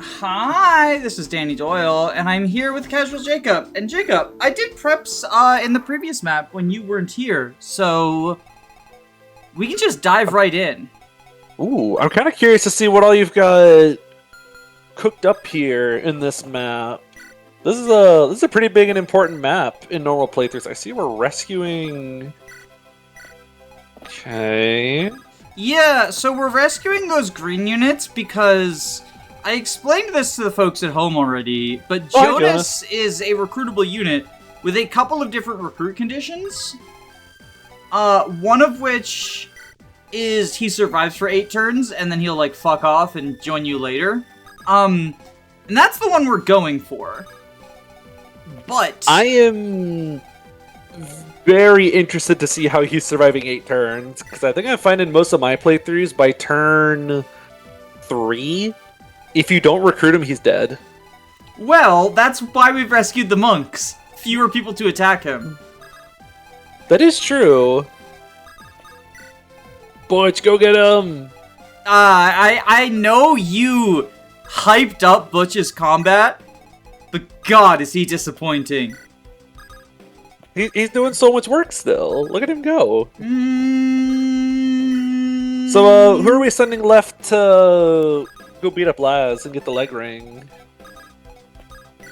Hi, this is Danny Doyle, and I'm here with Casual Jacob. And Jacob, I did preps in the previous map when you weren't here, so we can just dive right in. Ooh, I'm kind of curious to see what all you've got cooked up here in this map. This is a pretty big and important map in normal playthroughs. I see we're rescuing. Okay. Yeah, so we're rescuing those green units because I explained this to the folks at home already, but Jonas is a recruitable unit with a couple of different recruit conditions. One of which is he survives for 8 turns and then he'll like fuck off and join you later. And that's the one we're going for. But I am very interested to see how he's surviving 8 turns, because I think I find in most of my playthroughs by turn 3, if you don't recruit him, he's dead. Well, that's why we've rescued the monks. Fewer people to attack him. That is true. Butch, go get him! I know you hyped up Butch's combat, but God, is he disappointing. He's doing so much work still. Look at him go. Mm. So, who are we sending left to go beat up Laz and get the leg ring?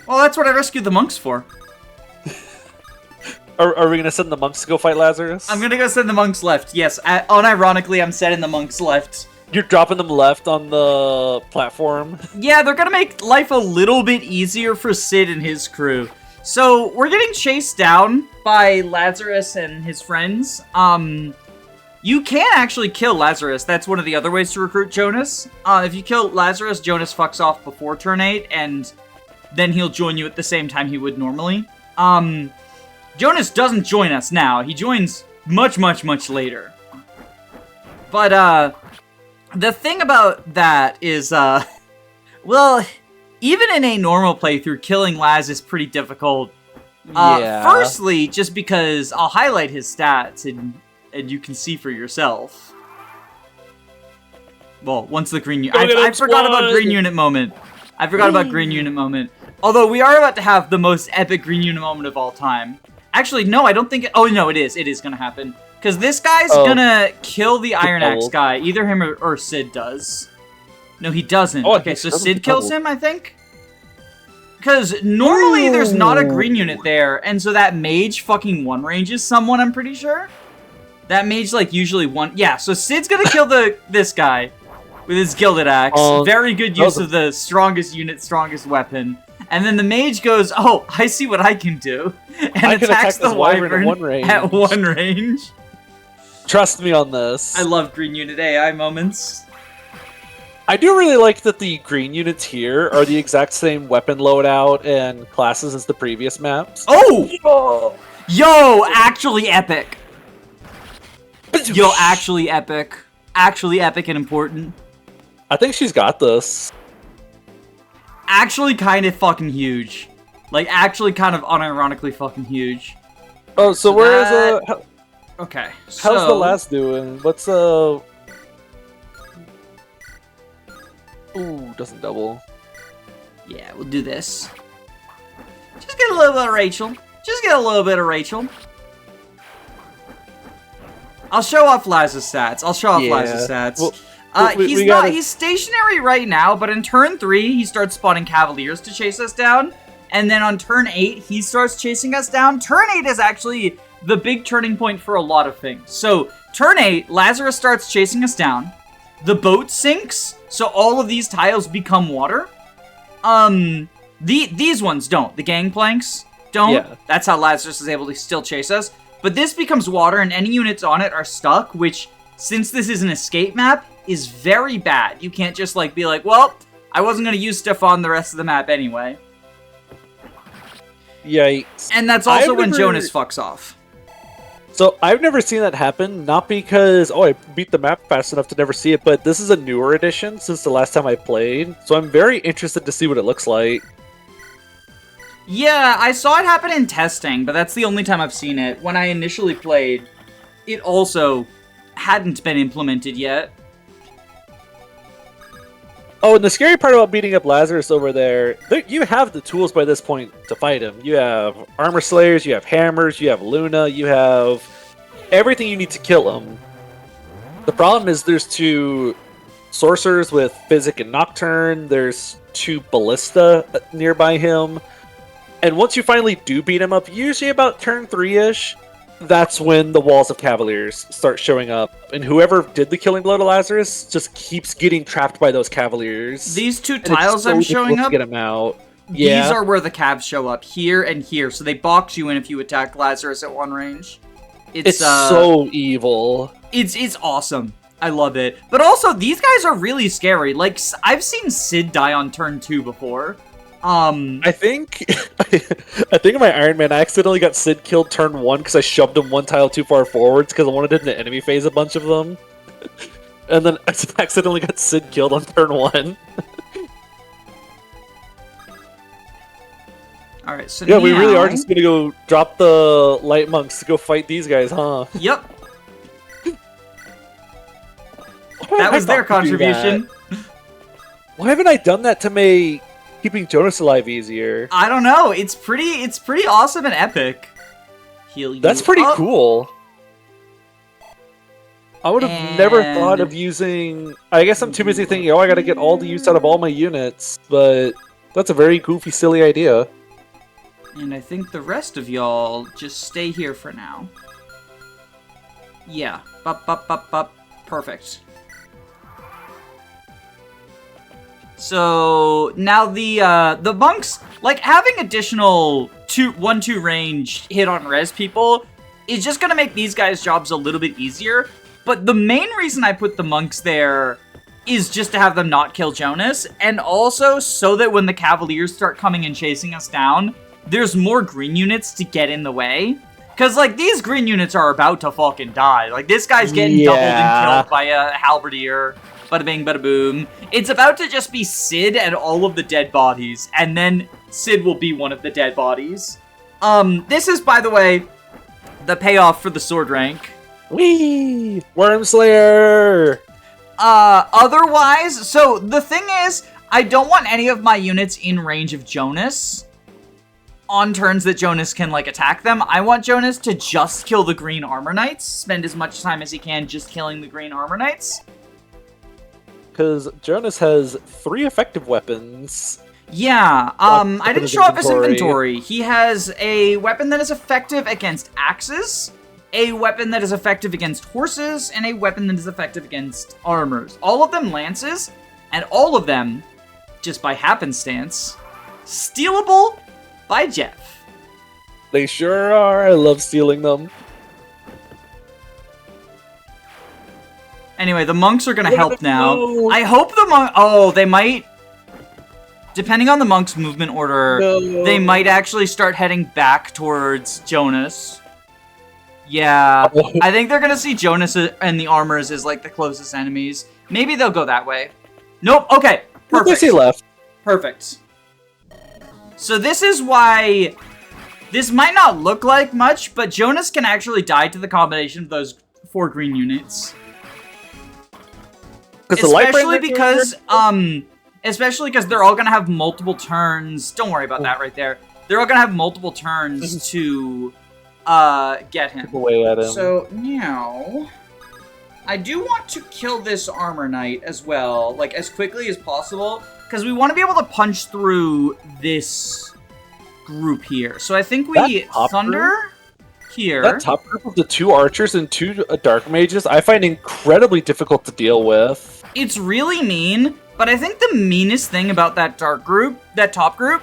Well, that's what I rescued the monks for. Are we going to send the monks to go fight Lazarus? I'm going to go send the monks left. Yes, unironically, I'm sending the monks left. You're dropping them left on the platform? Yeah, they're going to make life a little bit easier for Sid and his crew. So, we're getting chased down by Lazarus and his friends. You can actually kill Lazarus. That's one of the other ways to recruit Jonas. If you kill Lazarus, Jonas fucks off before turn 8, and then he'll join you at the same time he would normally. Jonas doesn't join us now. He joins much, much, much later. But, the thing about that is, well, even in a normal playthrough, killing Laz is pretty difficult. Yeah. Firstly, just because I'll highlight his stats and you can see for yourself. Well, once the green unit... I forgot about green unit moment. I forgot about green unit moment. Although we are about to have the most epic green unit moment of all time. Actually, no, I don't think... Oh, no, it is. It is going to happen. Because this guy's gonna kill the Iron Axe guy. Either him or Sid does. No, he doesn't. Oh, okay, so Sid kills him, I think? Because normally there's not a green unit there, and so that mage fucking one-ranges someone, I'm pretty sure. That mage, like, usually one... Yeah, so Sid's gonna kill this guy with his Gilded Axe. Very good use of the strongest unit, strongest weapon. And then the mage goes, oh, I see what I can do. And attacks the wyvern at one range. Trust me on this. I love green unit AI moments. I do really like that the green units here are the exact same weapon loadout and classes as the previous maps. Oh! Yo, actually epic. Yo, actually epic. Actually epic and important. I think she's got this. Actually kind of fucking huge. Like, actually kind of unironically fucking huge. Oh, so where is okay, how's the last doing? What's Ooh, doesn't double. Yeah, we'll do this. Just get a little bit of Rachel. Just get a little bit of Rachel. I'll show off Laz's stats. Laz's stats. Well, he's stationary right now, but in turn 3, he starts spawning Cavaliers to chase us down. And then on turn 8, he starts chasing us down. Turn 8 is actually the big turning point for a lot of things. So, turn 8, Lazarus starts chasing us down. The boat sinks, so all of these tiles become water. These ones don't. The gangplanks don't. Yeah. That's how Lazarus is able to still chase us. But this becomes water, and any units on it are stuck, which, since this is an escape map, is very bad. You can't just, like, be like, well, I wasn't going to use stuff on the rest of the map anyway. Yikes. And that's also when Jonas fucks off. So, I've never seen that happen, not because, I beat the map fast enough to never see it, but this is a newer edition since the last time I played, so I'm very interested to see what it looks like. Yeah, I saw it happen in testing, but that's the only time I've seen it. When I initially played, it also hadn't been implemented yet. Oh, and the scary part about beating up Lazarus over there, you have the tools by this point to fight him. You have armor slayers, you have hammers, you have Luna, you have everything you need to kill him. The problem is there's 2 sorcerers with Physic and Nocturne, there's 2 Ballista nearby him, and once you finally do beat him up, usually about turn 3-ish, that's when the walls of Cavaliers start showing up, and whoever did the killing blow to Lazarus just keeps getting trapped by those Cavaliers. These 2 tiles I'm showing up, get them out. These are where the Cavs show up, here and here, so they box you in if you attack Lazarus at one range. It's so evil. It's awesome. I love it. But also, these guys are really scary. Like, I've seen Sid die on turn 2 before. I think in my Iron Man, I accidentally got Sid killed turn 1 because I shoved him 1 tile too far forwards because I wanted him to enemy phase a bunch of them. And then I accidentally got Sid killed on turn 1. Alright, so yeah, we really are just gonna go drop the light monks to go fight these guys, huh? Yep. That was their contribution. Why haven't I done that to make keeping Jonas alive easier? I don't know. It's pretty awesome and epic. Heal you. That's pretty cool. I would have never thought of using... I guess I'm too busy thinking, oh, I gotta get all the use out of all my units, but that's a very goofy, silly idea. And I think the rest of y'all just stay here for now. Yeah. Bup. Perfect. So now the monks, like, having additional 1-2 range hit on res people is just gonna make these guys' jobs a little bit easier. But the main reason I put the monks there is just to have them not kill Jonas, and also so that when the Cavaliers start coming and chasing us down, there's more green units to get in the way. Because, like, these green units are about to fucking die. Like, this guy's getting doubled and killed by a halberdier. Bada bing, bada boom. It's about to just be Sid and all of the dead bodies, and then Sid will be one of the dead bodies. This is, by the way, the payoff for the sword rank. Whee! Wormslayer! Otherwise, so the thing is, I don't want any of my units in range of Jonas on turns that Jonas can, like, attack them. I want Jonas to just kill the green armor knights, spend as much time as he can just killing the green armor knights. Because Jonas has 3 effective weapons. Yeah, I didn't show up his inventory. He has a weapon that is effective against axes, a weapon that is effective against horses, and a weapon that is effective against armors. All of them lances, and all of them, just by happenstance, stealable by Jeff. They sure are. I love stealing them. Anyway, the monks are gonna help now. I hope the monk... Oh, they might... Depending on the monks' movement order, they might actually start heading back towards Jonas. Yeah, I think they're gonna see Jonas and the armors as, like, the closest enemies. Maybe they'll go that way. Nope, okay, perfect. He left. Perfect. So this is why... This might not look like much, but Jonas can actually die to the combination of those 4 green units. Especially because they're all gonna have multiple turns. Don't worry about that right there. They're all gonna have multiple turns to get him. Chip away at him. So now I do want to kill this armor knight as well, like as quickly as possible, because we want to be able to punch through this group here. So I think we thunder here. That top group of the 2 archers and 2 dark mages, I find incredibly difficult to deal with. It's really mean, but I think the meanest thing about that top group,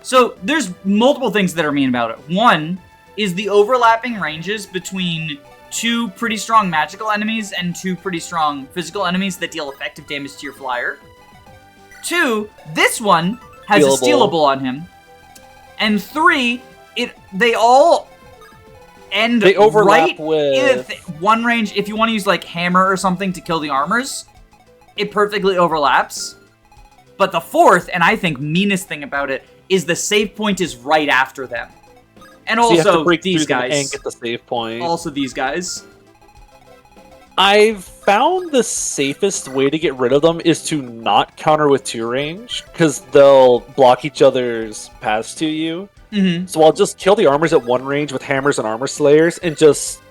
so there's multiple things that are mean about it. One is the overlapping ranges between 2 pretty strong magical enemies and 2 pretty strong physical enemies that deal effective damage to your flyer. 2, this one has a stealable on him. And 3, they all end right with one range. If you want to use, like, hammer or something to kill the armors, it perfectly overlaps. But the 4th, and I think meanest thing about it, is the save point is right after them. And so also these guys. And get the save point. Also these guys. I've found the safest way to get rid of them is to not counter with 2 range, because they'll block each other's paths to you. Mm-hmm. So I'll just kill the armors at 1 range with hammers and armor slayers, and just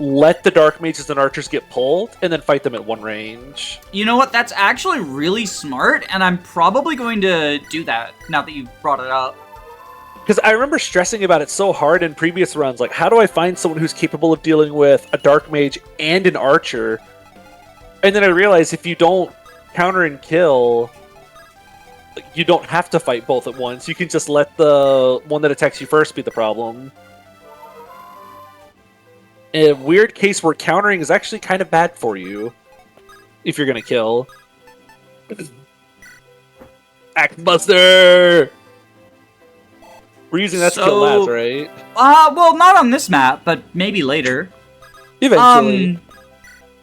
let the dark mages and archers get pulled, and then fight them at 1 range. You know what? That's actually really smart, and I'm probably going to do that now that you've brought it up. Because I remember stressing about it so hard in previous runs, like, how do I find someone who's capable of dealing with a dark mage and an archer? And then I realized if you don't counter and kill, you don't have to fight both at once. You can just let the one that attacks you first be the problem. A weird case where countering is actually kind of bad for you if you're going to kill. Axbuster! We're using that to kill Laz, right? Well, not on this map, but maybe later. Eventually.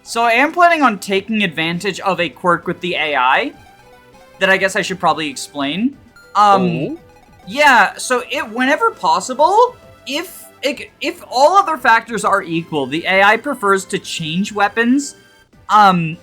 So I am planning on taking advantage of a quirk with the AI that I guess I should probably explain. Yeah, so whenever possible, if all other factors are equal, the AI prefers to change weapons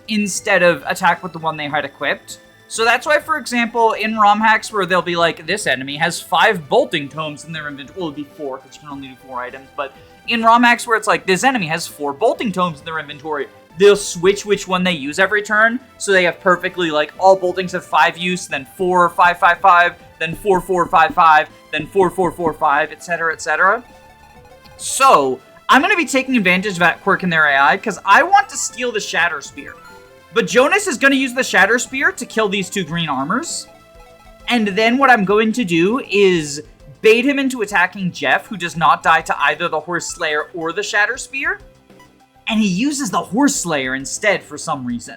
instead of attack with the one they had equipped. So that's why, for example, in ROM hacks where they'll be like, this enemy has 5 bolting tomes in their inventory. Well, it'd be 4, because you can only do 4 items. But in ROM hacks where it's like, this enemy has 4 bolting tomes in their inventory, they'll switch which one they use every turn. So they have perfectly, like, all boltings have 5 use, then 4, 5, 5, 5, then 4, 4, 5, 5, then 4, 4, 4, 5, etc., etc. So, I'm going to be taking advantage of that quirk in their AI, because I want to steal the Shatter Spear. But Jonas is going to use the Shatter Spear to kill these 2 green armors. And then what I'm going to do is bait him into attacking Jeff, who does not die to either the Horse Slayer or the Shatter Spear. And he uses the Horse Slayer instead for some reason.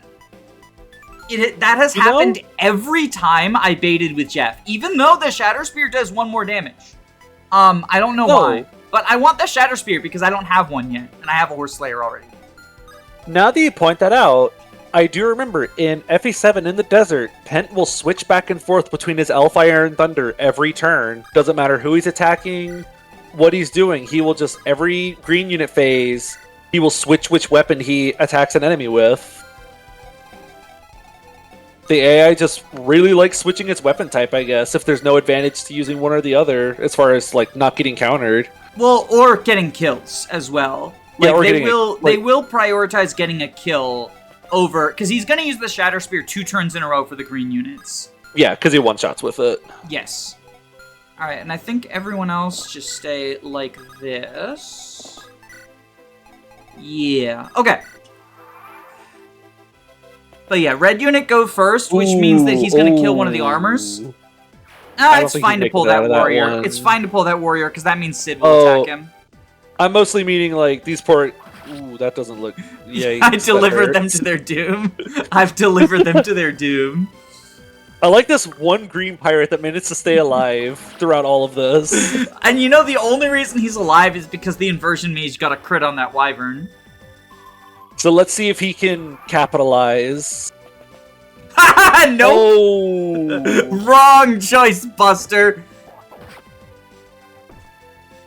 That has happened every time I baited with Jeff, even though the Shatter Spear does 1 more damage. I don't know why. But I want the Shatter Spear because I don't have one yet, and I have a Horse Slayer already. Now that you point that out, I do remember in FE7 in the desert, Pent will switch back and forth between his Fire and Thunder every turn. Doesn't matter who he's attacking, what he's doing. He will just, every green unit phase, he will switch which weapon he attacks an enemy with. The AI just really likes switching its weapon type, I guess, if there's no advantage to using one or the other, as far as, like, not getting countered. Well, or getting kills as well. Like, Yeah, they will prioritize getting a kill over, because he's going to use the Shatter Spear 2 turns in a row for the green units. Yeah, because he one-shots with it. Yes. Alright, and I think everyone else just stay like this. Yeah. Okay. But yeah, red unit go first, which means that he's going to kill one of the armors. It's fine to pull that warrior. It's fine to pull that warrior, because that means Sid will attack him. I'm mostly meaning, like, these poor... Ooh, that doesn't look... Yeah, I delivered them to their doom. I've delivered them to their doom. I like this one green pirate that managed to stay alive throughout all of this. And you know the only reason he's alive is because the inversion mage got a crit on that wyvern. So let's see if he can capitalize. Nope! Oh. Wrong choice, Buster!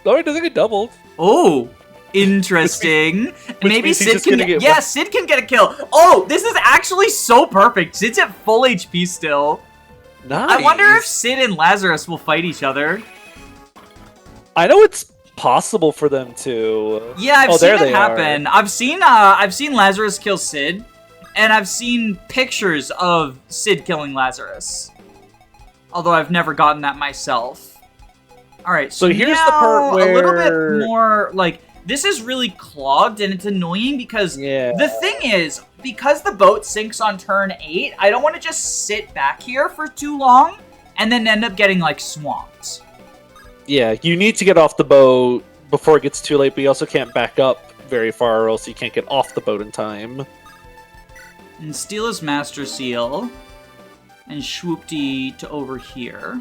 Oh, it doesn't get doubled. Oh, interesting. Maybe Sid can get... Yeah, Sid can get a kill. Oh, this is actually so perfect. Sid's at full HP still. Nice. I wonder if Sid and Lazarus will fight each other. I know it's possible for them to. Yeah, I've seen it happen. I've seen Lazarus kill Sid, and I've seen pictures of Sid killing Lazarus. Although I've never gotten that myself. Alright, so here's the part where... a little bit more, like, this is really clogged, and it's annoying because the thing is, because the boat sinks on turn 8, I don't want to just sit back here for too long, and then end up getting, like, swamped. Yeah, you need to get off the boat before it gets too late, but you also can't back up very far, or else you can't get off the boat in time. And steal his Master Seal, and swoopty to over here.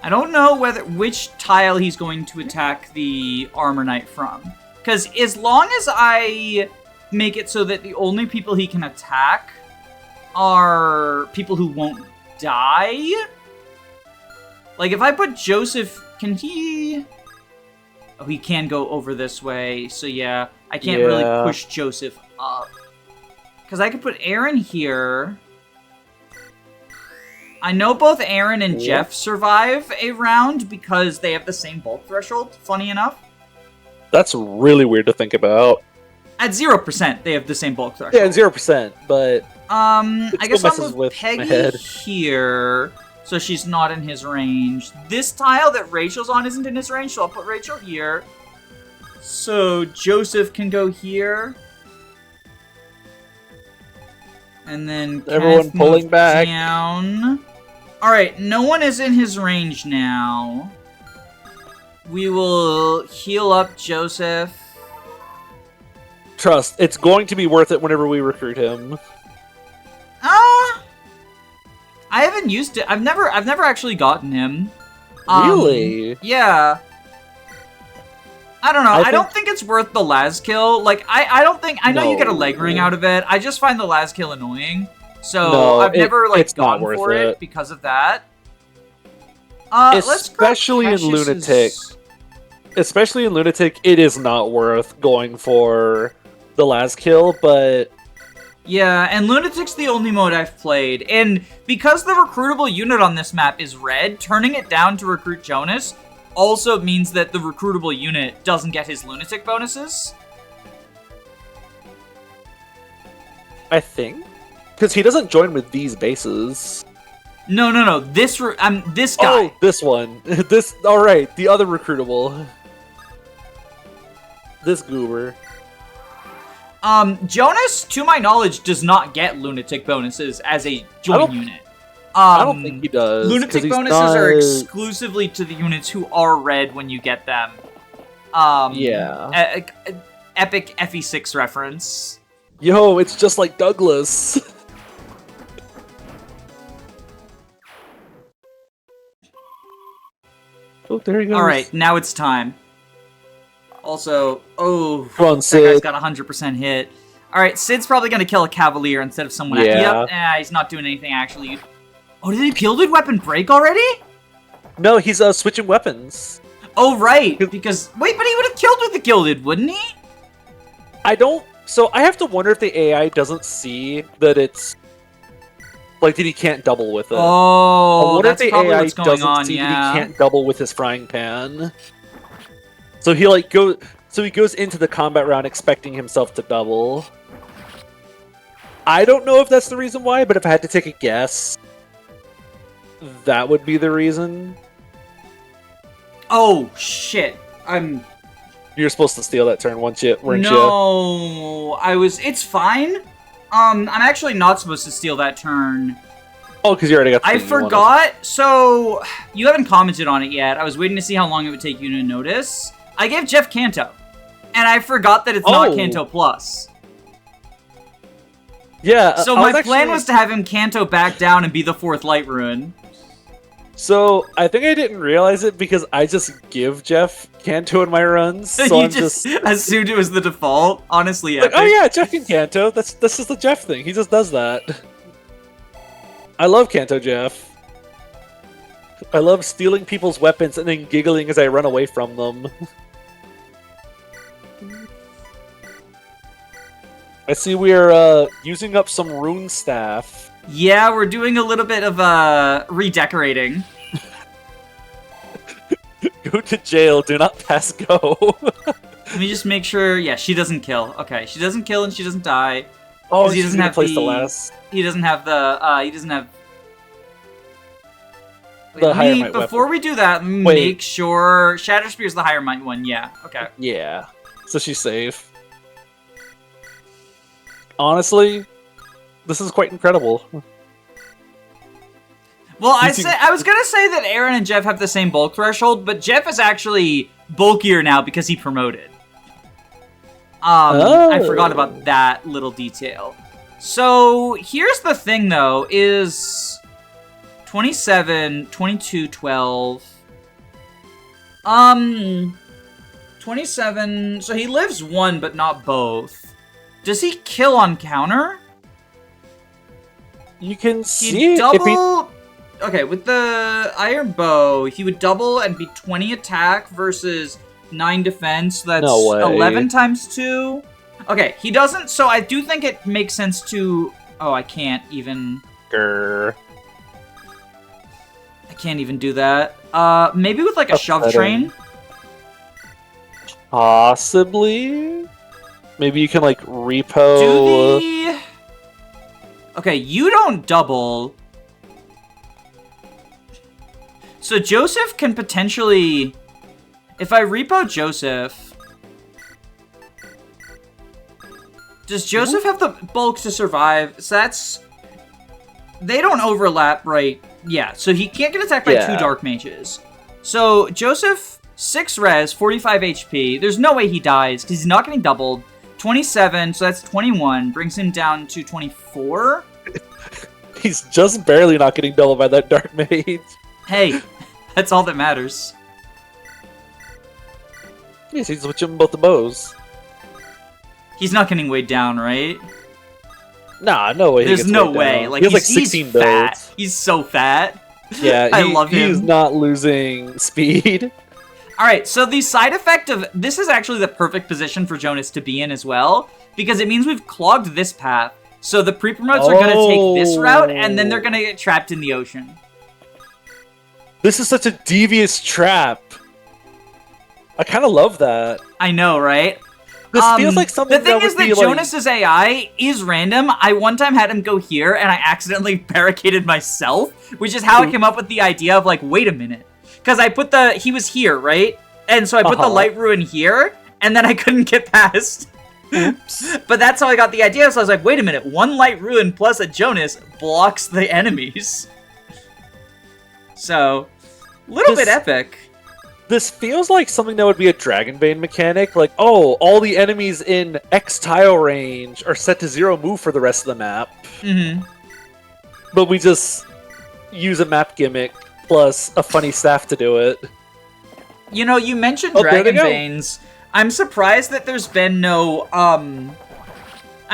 I don't know which tile he's going to attack the Armor Knight from. Because as long as I make it so that the only people he can attack are people who won't die. Like, if I put Joseph... Can he... Oh, he can go over this way, so yeah. I can't really push Joseph up. Because I could put Aaron here. I know both Aaron and Jeff survive a round because they have the same bulk threshold, funny enough. That's really weird to think about. At 0%, they have the same bulk threshold. Yeah, 0%, but... I guess I'll move Peggy Peggy here, so she's not in his range. This tile that Rachel's on isn't in his range, so I'll put Rachel here. So Joseph can go here. And then everyone pulling back down. Alright, no one is in his range now. We will heal up Joseph. Trust, it's going to be worth it whenever we recruit him. I haven't used it. I've never actually gotten him. Really? Yeah. I don't know. I don't think it's worth the las kill. Like, I don't think... I know you get a leg ring out of it. I just find the las kill annoying. So, I've never, like, gone for it because of that. Especially in Lunatic. Especially in Lunatic, it is not worth going for the las kill, but... Yeah, and Lunatic's the only mode I've played. And because the recruitable unit on this map is red, turning it down to recruit Jonas also means that the recruitable unit doesn't get his Lunatic bonuses. I think? Because he doesn't join with these bases. No. This guy. Oh, this one. Alright, the other recruitable. This goober. Jonas, to my knowledge, does not get Lunatic bonuses as a join unit. I don't think he does. Lunatic bonuses are exclusively to the units who are red when you get them. Yeah. Epic FE6 reference. Yo, it's just like Douglas. Oh, there he goes. Alright, now it's time. Also, come on, Sid. That guy's got 100% hit. Alright, Sid's probably gonna kill a Cavalier instead of someone else. Yep, he's not doing anything actually. Oh, did he Gilded Weapon break already? No, he's switching weapons. Oh, right, because... Wait, but he would have killed with the Gilded, wouldn't he? I don't... So, I have to wonder if the AI doesn't see that it's... Like, that he can't double with it. Oh, I wonder that's if the probably AI what's going doesn't on, see yeah. that he can't double with his frying pan. So he, like, goes into the combat round expecting himself to double. I don't know if that's the reason why, but if I had to take a guess, that would be the reason. Oh, shit. You're supposed to steal that turn, weren't you? No, it's fine. I'm actually not supposed to steal that turn. Oh, because you already got the I forgot. So, you haven't commented on it yet. I was waiting to see how long it would take you to notice. I gave Jeff Kanto. And I forgot that it's not Kanto Plus. Yeah. So my plan was to have him Kanto back down and be the 4th Light Rune. So, I think I didn't realize it because I just give Jeff Kanto in my runs. So you just assumed it was the default? Honestly, like, oh yeah, Jeff can Kanto. This is the Jeff thing. He just does that. I love Kanto Jeff. I love stealing people's weapons and then giggling as I run away from them. I see we're using up some rune staff. Yeah, we're doing a little bit of redecorating. Go to jail, do not pass go. Let me just make sure. Yeah, she doesn't kill. Okay, she doesn't kill and she doesn't die. Oh, he doesn't have the last. He doesn't have the. He doesn't have. Wait, before we do that, make sure Shatter Spear is the higher might one. Yeah. Okay. Yeah. So she's safe. Honestly, this is quite incredible. Well, I was gonna say that Aaron and Jeff have the same bulk threshold, but Jeff is actually bulkier now because he promoted. I forgot about that little detail. So here's the thing, though, is 27, 22, 12. 27. So he lives one, but not both. Does he kill on counter? You can see double. Okay, with the iron bow, he would double and be 20 attack versus 9 defense, so that's No way. 11 times 2. Okay, he doesn't, so I do think it makes sense to... Oh, I can't even... Grr. I can't even do that. Maybe with like a shove train? Possibly? Maybe you can like repo... Okay, you don't double. So Joseph can potentially... If I repo Joseph... Does Joseph have the bulk to survive? So that's... They don't overlap, right? Yeah, so he can't get attacked by 2 Dark Mages. So Joseph, 6 res, 45 HP. There's no way he dies, because he's not getting doubled. 27, so that's 21. Brings him down to 24. He's just barely not getting doubled by that Dark Mage. Hey, that's all that matters. Yes, he's switching both the bows. He's not getting weighed down, right? Nah, no way. There's no way. Down. Like, he has like 16 he's fat. builds. He's so fat. Yeah, I love him. He's not losing speed. Alright, so the side effect of... This is actually the perfect position for Jonas to be in as well, because it means we've clogged this path. So the pre-promotes are going to take this route, and then they're going to get trapped in the ocean. This is such a devious trap. I kind of love that. I know, right? This feels like something the thing that is would that be Jonas's AI is random. I one time had him go here, and I accidentally barricaded myself, which is how I came up with the idea of, like, wait a minute. Because I put the... He was here, right? And so I put the light ruin here, and then I couldn't get past. Oops. But that's how I got the idea, so I was like, wait a minute, 1 light ruin plus a Jonas blocks the enemies. So, little bit epic. This feels like something that would be a Dragonbane mechanic. Like, oh, all the enemies in X tile range are set to 0 move for the rest of the map. Mm-hmm. But we just use a map gimmick plus a funny staff to do it. You know, you mentioned There they go. Dragonbanes. I'm surprised that there's been no, I'm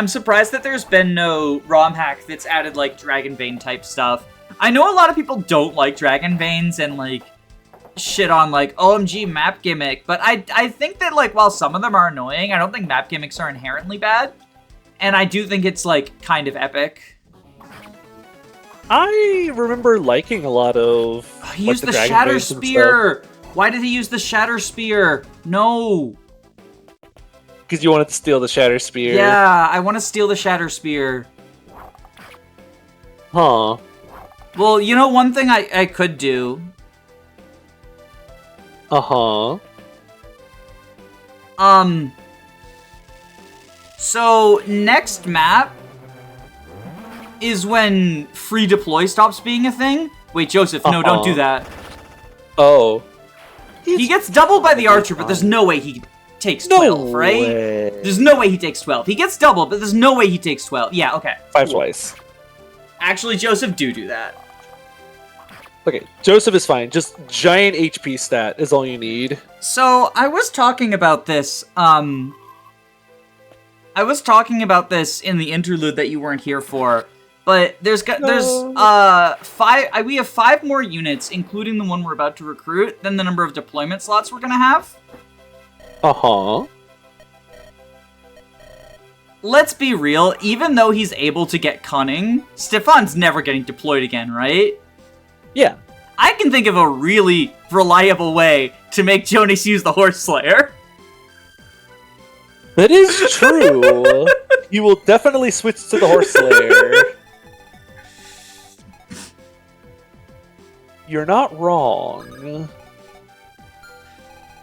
surprised that there's been no ROM hack that's added, like, Dragonbane type stuff. I know a lot of people don't like Dragonbanes and, like, shit on, like, OMG map gimmick, but I think that, like, while some of them are annoying, I don't think map gimmicks are inherently bad. And I do think it's, like, kind of epic. I remember liking a lot of... He used the Shatter Spear! Why did he use the Shatter Spear? No! Because you wanted to steal the Shatter Spear. Yeah, I want to steal the Shatter Spear. Huh. Well, you know, one thing I could do... Uh-huh. So, next map is when free deploy stops being a thing. Wait, Joseph, no, don't do that. Oh. He gets doubled by the archer, but there's no way he takes 12, right? Way. There's no way he takes 12. He gets doubled, but there's no way he takes 12. Yeah, okay. 5 twice. Actually, Joseph, do that. Okay, Joseph is fine. Just giant HP stat is all you need. So, I was talking about this, I was talking about this in the interlude that you weren't here for, but we have 5 more units, including the one we're about to recruit, than the number of deployment slots we're gonna have. Uh-huh. Let's be real, even though he's able to get cunning, Stefan's never getting deployed again, right? Yeah. I can think of a really reliable way to make Jonas use the Horse Slayer. That is true. You will definitely switch to the Horse Slayer. You're not wrong.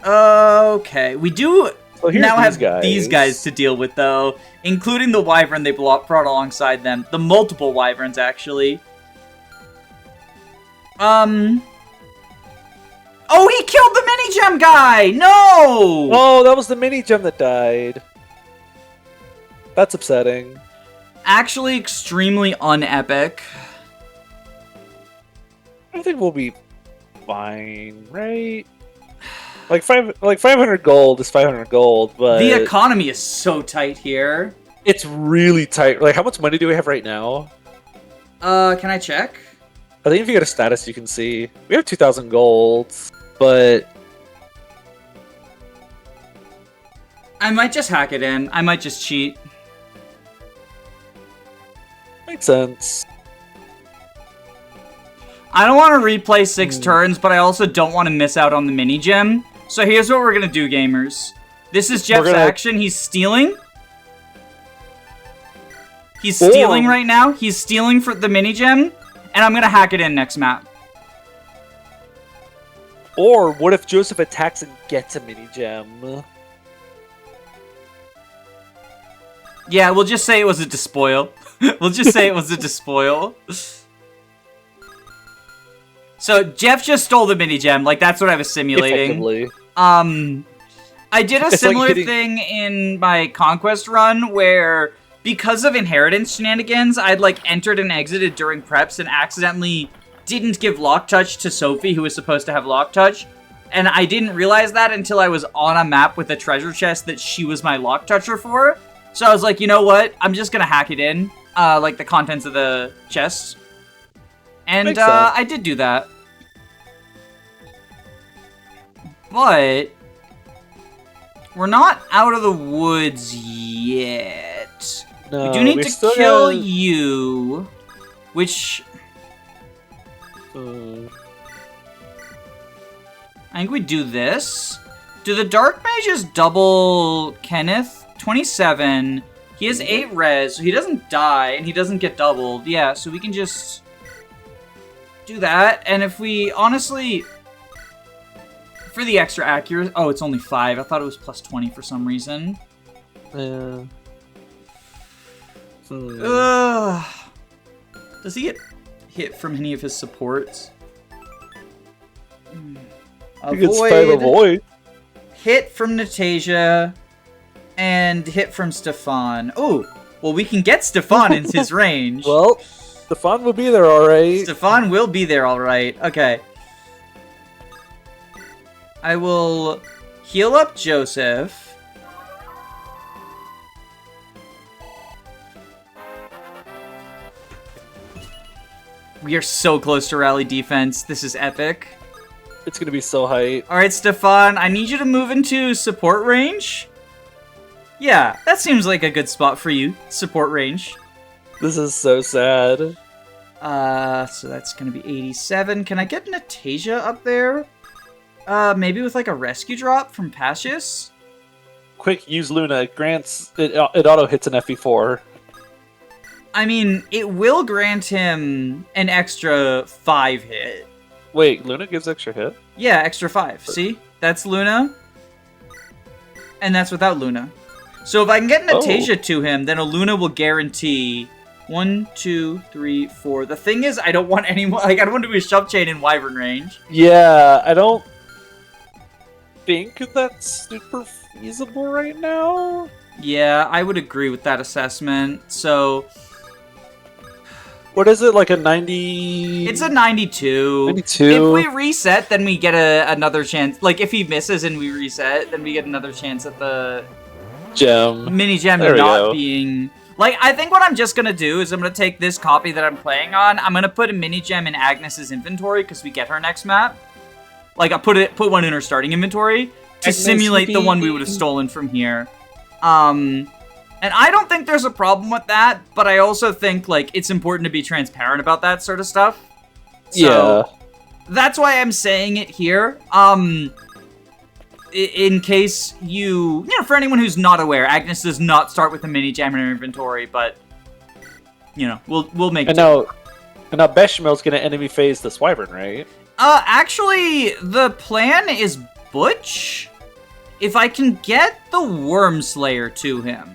Okay, we do now have these guys to deal with, though, including the Wyvern they brought alongside them. The multiple Wyverns, actually. Oh, he killed the mini-gem guy! No! Oh, that was the mini-gem that died. That's upsetting. Actually, extremely unepic. I think we'll be fine, right? Like 500 gold is 500 gold, but the economy is so tight here. It's really tight. Like, how much money do we have right now? Can I check? I think if you go to status, you can see we have 2,000 gold, but I might just hack it in. I might just cheat. Makes sense. I don't want to replay 6 turns, but I also don't want to miss out on the mini gem. So here's what we're gonna do, gamers. This is Jeff's action. He's stealing. He's stealing right now. He's stealing for the mini gem, and I'm gonna hack it in next map. Or what if Joseph attacks and gets a mini gem? Yeah, we'll just say it was a despoil. We'll just say it was a despoil. So Jeff just stole the mini gem. Like, that's what I was simulating. I did a similar thing in my Conquest run where, because of inheritance shenanigans, I'd like entered and exited during preps and accidentally didn't give lock touch to Sophie, who was supposed to have lock touch. And I didn't realize that until I was on a map with a treasure chest that she was my lock toucher for. So I was like, you know what? I'm just gonna hack it in, like the contents of the chest. And I did do that. But we're not out of the woods yet. No, we do need to kill you, which I think we do this. Do the Dark Mages double Kenneth? 27. He has 8 res, so he doesn't die, and he doesn't get doubled. Yeah, so we can just do that. And if we, honestly, for the extra accuracy... Oh, it's only 5. I thought it was plus 20 for some reason. Does he get hit from any of his supports? He gets 5 avoid. Hit from Natasia. And hit from Stefan. Oh, well, we can get Stefan in his range. Well, Stefan will be there, alright. Stefan will be there, alright. Okay. I will heal up Joseph. We are so close to rally defense. This is epic. It's gonna be so hype. Alright, Stefan, I need you to move into support range. Yeah, that seems like a good spot for you. Support range. This is so sad. So that's gonna be 87. Can I get Natasia up there? Maybe with like a rescue drop from Passius? Quick, use Luna. It grants... It auto hits an FE4. I mean, it will grant him an extra 5 hit. Wait, Luna gives extra hit? Yeah, extra 5. See? That's Luna. And that's without Luna. So if I can get Natasia to him, then a Luna will guarantee 1, 2, 3, 4. The thing is, I don't want anyone. Like, I don't want to do a shove chain in Wyvern range. Yeah, I don't think that's super feasible right now. Yeah, I would agree with that assessment. So, what is it, like a 90? It's a 92. 92. If we reset, then we get another chance. Like, if he misses and we reset, then we get another chance at the gem. Mini gem not being... Like, I think what I'm just gonna do is I'm gonna take this copy that I'm playing on. I'm gonna put a mini gem in Agnes's inventory because we get her next map. Like, I put one in her starting inventory to simulate the one we would have stolen from here. And I don't think there's a problem with that, but I also think, like, it's important to be transparent about that sort of stuff. So, that's why I'm saying it here. In case you know, for anyone who's not aware, Agnes does not start with a mini gem in her inventory, but, you know, we'll make it. And now Beshamel's gonna enemy phase this Wyvern, right? Actually, the plan is Butch. If I can get the Worm Slayer to him.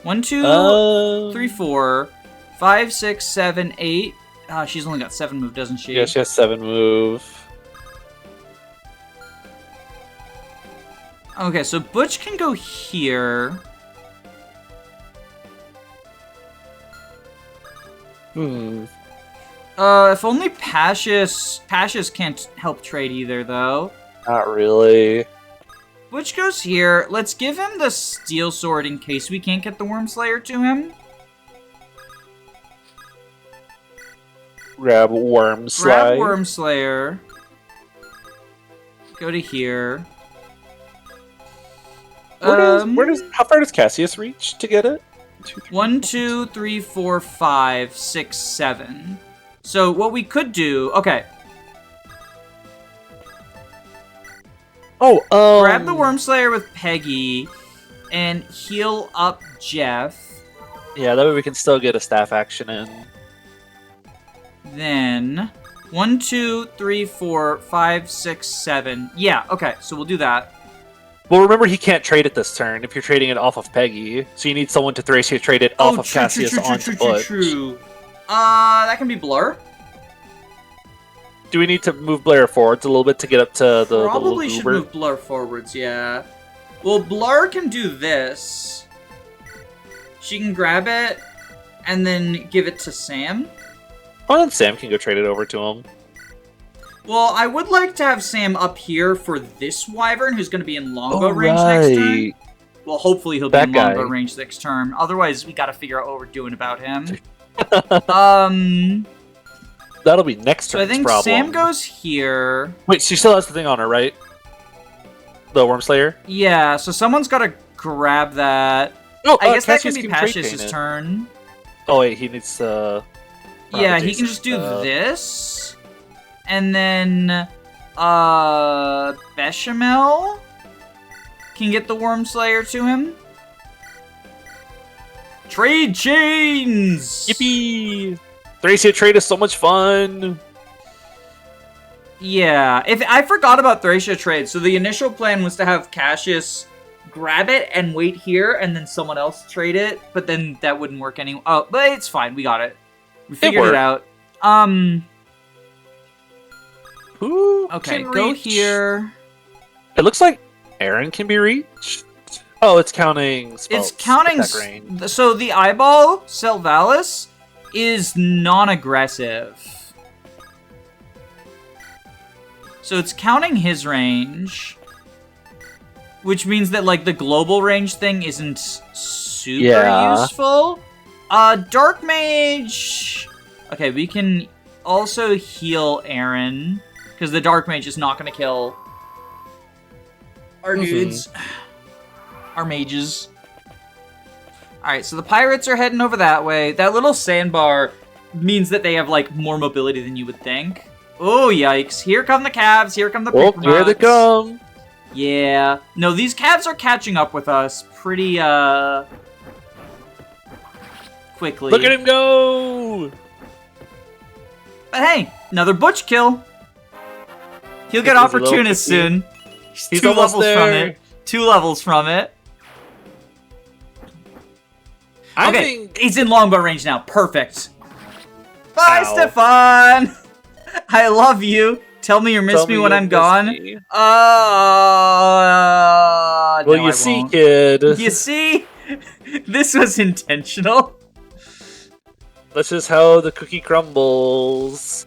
1, 2, 3, 4, 5, 6, 7, 8. She's only got 7 move, doesn't she? Yeah, she has 7 move. Okay, so Butch can go here. If only Passius can't help trade either, though. Not really. Butch goes here. Let's give him the Steel Sword in case we can't get the Worm Slayer to him. Grab Worm Slayer. Grab Worm Slayer. Go to here. How far does Cassius reach to get it? 1, 2, 3, 4, 5, 6, 7. So what we could do... Okay. Grab the Wormslayer with Peggy and heal up Jeff. Yeah, that way we can still get a staff action in. Then 1, 2, 3, 4, 5, 6, 7. Yeah, okay, so we'll do that. Well, remember he can't trade it this turn if you're trading it off of Peggy. So you need someone to Thracia trade it off of Cassius onto Butch. True. That can be Blur. Do we need to move Blair forwards a little bit to get up to the Probably should move Blur forwards, yeah. Well, Blur can do this. She can grab it and then give it to Sam. Oh, then Sam can go trade it over to him. Well, I would like to have Sam up here for this Wyvern, who's going to be in longbow range next turn. Well, hopefully he'll be in longbow range next turn. Otherwise, we got to figure out what we're doing about him. That'll be next turn's So I think problem. Sam goes here. Wait, she still has the thing on her, right? The Wormslayer? Yeah, so someone's got to grab that. Oh, I guess that Cassius can be trade Pacius's paint it. turn. Oh, wait, he needs to... Yeah, he can just do this. And then, Bechamel can get the Wormslayer to him. Trade chains! Yippee! Thracia trade is so much fun! Yeah, I forgot about Thracia trade. So the initial plan was to have Cassius grab it and wait here, and then someone else trade it. But then that wouldn't work anyway. Oh, but it's fine. We got it. We figured it out. Who Okay, can go reach? here. It looks like Aaron can be reached. Oh, it's counting spells. It's counting. So the eyeball, Selvalis, is non-aggressive. So it's counting his range, which means that like the global range thing isn't super useful. Dark Mage. Okay, we can also heal Aaron because the Dark Mage is not going to kill our dudes, our mages. All right, so the pirates are heading over that way. That little sandbar means that they have like more mobility than you would think. Oh, yikes. Here come the calves. Here come the paper Oh, here they come. Yeah. No, these calves are catching up with us pretty, quickly. Look at him go! But hey, another Butch kill. He'll get Opportunist soon. He's 2 almost levels there. from it. 2 levels from it. Okay, he's in longbow range now. Perfect. Bye, Ow. Stefan! I love you. Tell me you miss me when I'm gone. Well, no, you see, kid. You see? This was intentional. This is how the cookie crumbles.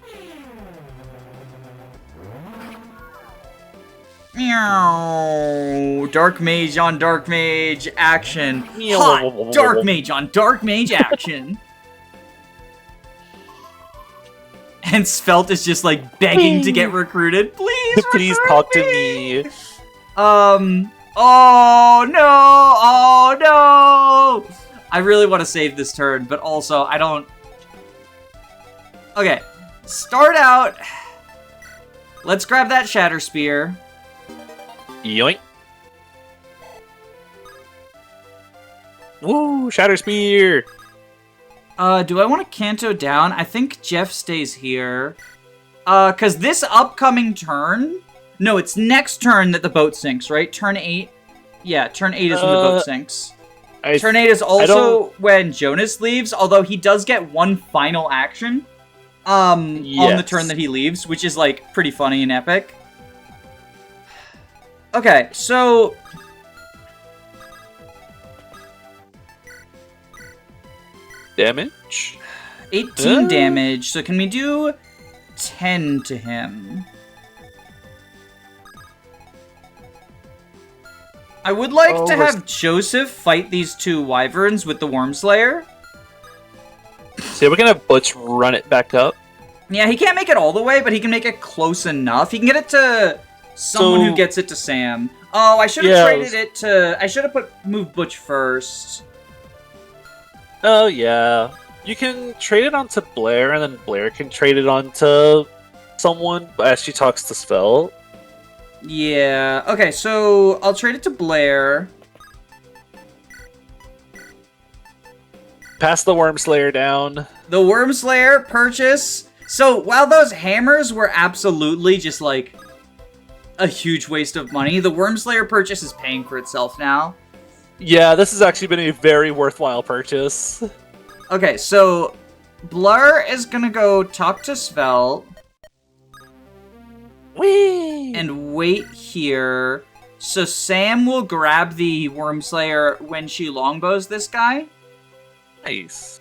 Meow. Dark Mage on Dark Mage action. Hot Dark Mage on Dark Mage action. And Spelt is just like begging to get recruited. Please, Please talk to me. Oh no! Oh no! I really want to save this turn, but also I don't. Okay, start out. Let's grab that Shatter Spear. Yoink. Woo! Shatter Spear! Do I want to Canto down? I think Jeff stays here. Cause this upcoming turn... No, it's next turn that the boat sinks, right? Turn 8? Yeah, turn 8 is when the boat sinks. Turn 8 is also when Jonas leaves, although he does get one final action. On the turn that he leaves, which is, like, pretty funny and epic. Okay, so... Damage? 18 damage, so can we do 10 to him? I would like to have Joseph fight these 2 wyverns with the Wormslayer. So we're gonna have Butch run it back up. Yeah, he can't make it all the way, but he can make it close enough. He can get it to someone who gets it to Sam. Oh, I should have Yeah, traded it to... I should have moved Butch first. Oh, yeah. You can trade it onto Blair, and then Blair can trade it onto someone as she talks to Spelt. Yeah. Okay, so I'll trade it to Blair. Pass the Wormslayer down. The Wormslayer purchase. So while those hammers were absolutely just like a huge waste of money, the Wormslayer purchase is paying for itself now. Yeah, this has actually been a very worthwhile purchase. Okay, so Blur is gonna go talk to Spelt. Whee! And wait here. So Sam will grab the Wormslayer when she longbows this guy. Nice.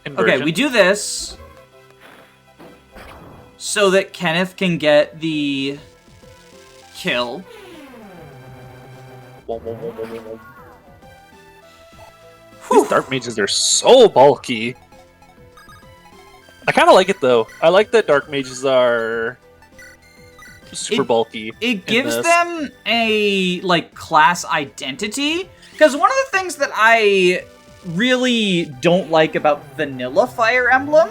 Okay, we do this so that Kenneth can get the kill. These dark mages are so bulky. I kind of like it though. I like that dark mages are super bulky. It gives them a like class identity, because one of the things that I really don't like about vanilla Fire Emblem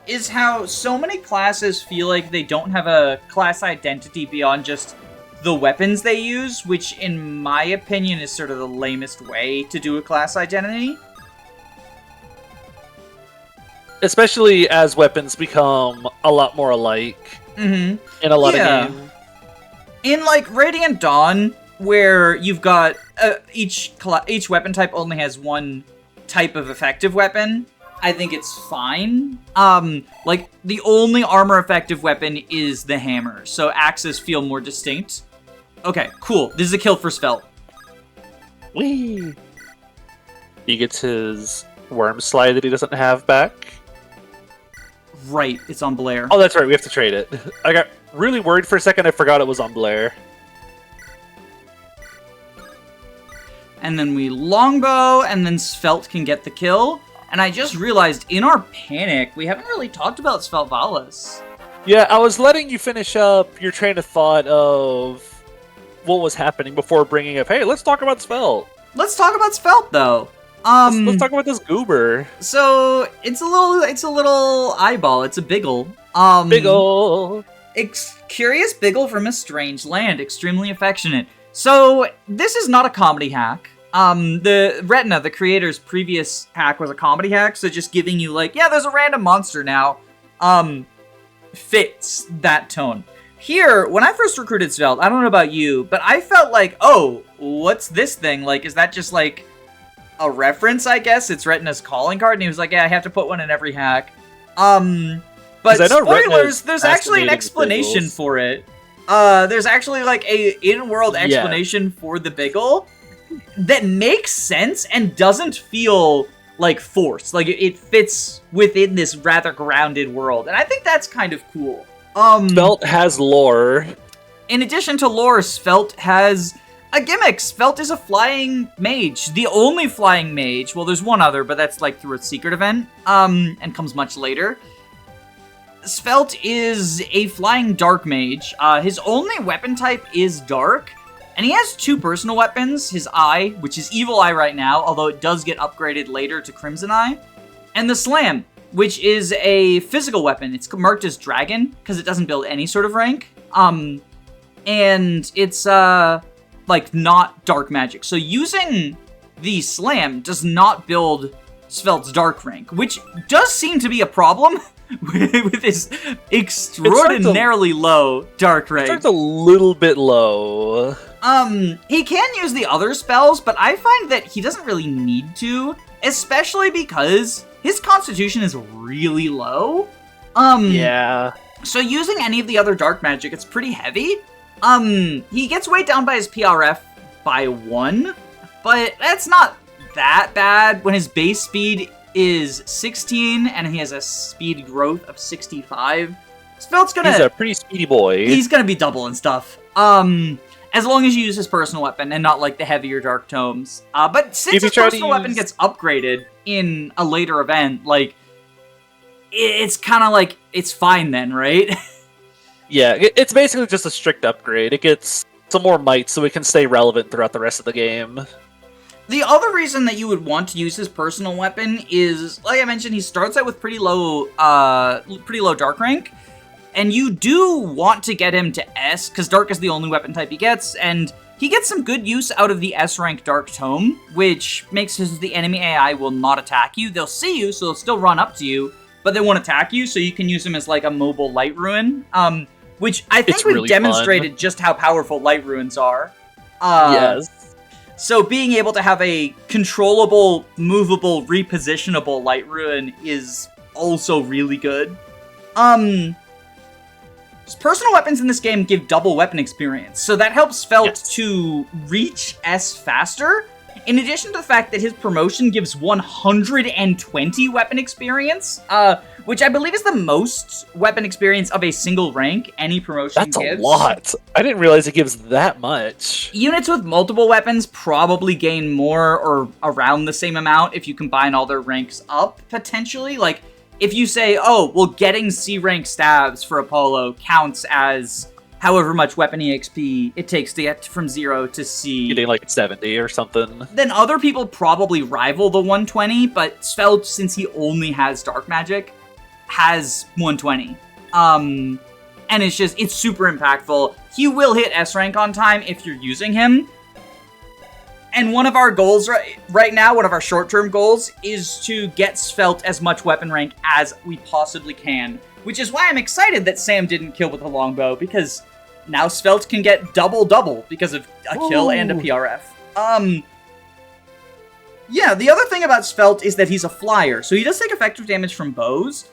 is how so many classes feel like they don't have a class identity beyond just the weapons they use, which in my opinion is sort of the lamest way to do a class identity. Especially as weapons become a lot more alike in a lot of games. In like Radiant Dawn, where you've got each weapon type only has one type of effective weapon, I think it's fine. Like the only armor effective weapon is the hammer, so axes feel more distinct. Okay, cool. This is a kill for Spelt. Whee! He gets his worm slide that he doesn't have back. Right, it's on Blair. Oh, that's right. We have to trade it. I got really worried for a second. I forgot it was on Blair. And then we longbow, and then Spelt can get the kill. And I just realized, in our panic, we haven't really talked about Spelt Valis. Yeah, I was letting you finish up your train of thought of what was happening before bringing up, hey, let's talk about Spelt. Let's talk about Spelt, though. Let's talk about this goober. So it's a little eyeball. It's a Biggle. Biggle. Curious Biggle from a strange land. Extremely affectionate. So this is not a comedy hack. The Retina, the creator's previous hack, was a comedy hack. So just giving you like, yeah, there's a random monster now, fits that tone. Here, when I first recruited Spelt, I don't know about you, but I felt like, oh, what's this thing? Like, is that just like a reference, I guess? It's Retina's calling card, and he was like, yeah, I have to put one in every hack. But spoilers, there's actually an explanation for it. There's actually like a in-world explanation for the Biggle that makes sense and doesn't feel like forced. Like, it fits within this rather grounded world, and I think that's kind of cool. Spelt has lore. In addition to lore, Spelt has a gimmick. Spelt is a flying mage. The only flying mage. Well, there's one other, but that's like through a secret event, and comes much later. Spelt is a flying dark mage. His only weapon type is dark, and he has two personal weapons. His eye, which is Evil Eye right now, although it does get upgraded later to Crimson Eye, and the Slam, which is a physical weapon. It's marked as Dragon, because it doesn't build any sort of rank. And it's, like, not dark magic. So using the Slam does not build Spelt's dark rank, which does seem to be a problem with his extraordinarily low dark rank. It starts a little bit low. He can use the other spells, but I find that he doesn't really need to, especially because his constitution is really low. Yeah. So using any of the other dark magic, it's pretty heavy. He gets weighed down by his PRF by 1, but that's not that bad when his base speed is 16 and he has a speed growth of 65. Spelt's gonna... He's a pretty speedy boy. He's gonna be double and stuff. As long as you use his personal weapon and not like the heavier dark tomes. But since his personal weapon gets upgraded in a later event, like, it's kind of like, it's fine then, right? Yeah, it's basically just a strict upgrade. It gets some more might so it can stay relevant throughout the rest of the game. The other reason that you would want to use his personal weapon is, like I mentioned, he starts out with pretty low dark rank, and you do want to get him to S, because dark is the only weapon type he gets, and he gets some good use out of the S rank Dark Tome, which makes the enemy AI will not attack you. They'll see you, so they'll still run up to you, but they won't attack you, so you can use him as like a mobile Light Ruin, which I think we've demonstrated just how powerful Light Ruins are. Yes. So being able to have a controllable, movable, repositionable Light Ruin is also really good. Personal weapons in this game give double weapon experience, so that helps Spelt to reach S faster, in addition to the fact that his promotion gives 120 weapon experience, which I believe is the most weapon experience of a single rank any promotion gives. That's a lot! I didn't realize it gives that much. Units with multiple weapons probably gain more or around the same amount if you combine all their ranks up, potentially. Like, if you say, oh, well, getting C-rank stabs for Apollo counts as however much weapon EXP it takes to get from 0 to C. Getting like 70 or something. Then other people probably rival the 120, but Spelt, since he only has dark magic, has 120. And it's super impactful. He will hit S rank on time if you're using him. And one of our goals right now, one of our short-term goals, is to get Spelt as much weapon rank as we possibly can. Which is why I'm excited that Sam didn't kill with a longbow, because now Spelt can get double because of a kill and a PRF. Yeah, the other thing about Spelt is that he's a flyer, so he does take effective damage from bows.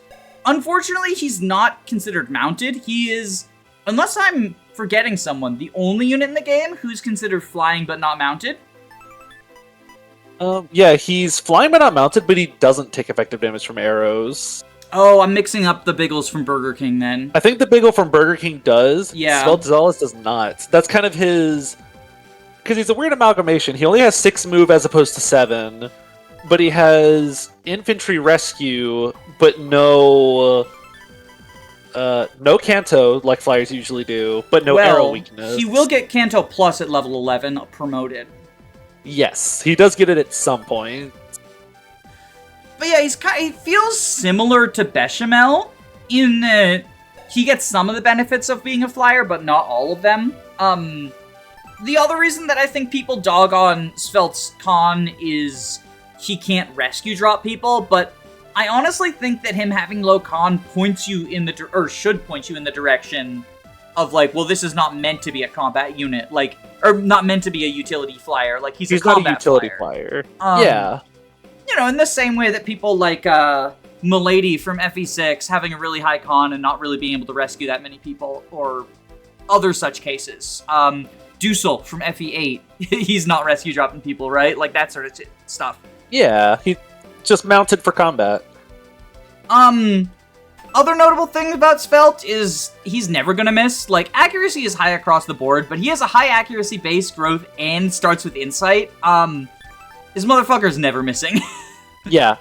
Unfortunately, he's not considered mounted. He is, unless I'm forgetting someone, the only unit in the game who's considered flying but not mounted. Yeah, he's flying but not mounted, but he doesn't take effective damage from arrows. Oh, I'm mixing up the Biggles from Burger King then. I think the Biggle from Burger King does. Yeah. Spelt Zealous does not. That's kind of his... Because he's a weird amalgamation. He only has 6 move as opposed to 7, but he has Infantry Rescue, but no Canto, like flyers usually do, but no arrow weakness. He will get Canto Plus at level 11, promoted. Yes, he does get it at some point. But yeah, he feels similar to Bechamel in that he gets some of the benefits of being a flyer, but not all of them. The other reason that I think people dog on Spelt's con is he can't rescue drop people, but I honestly think that him having low con points you in should point you in the direction of like, well, this is not meant to be a combat unit, like, or not meant to be a utility flyer. Like, he's a combat not a utility flyer. Yeah. You know, in the same way that people like Milady from FE6 having a really high con and not really being able to rescue that many people, or other such cases. Dusel from FE8, he's not rescue dropping people, right? Like, that sort of stuff. Yeah, he's just mounted for combat. Other notable thing about Spelt is he's never gonna miss. Like, accuracy is high across the board, but he has a high accuracy base growth and starts with insight. This motherfucker's never missing. Yeah.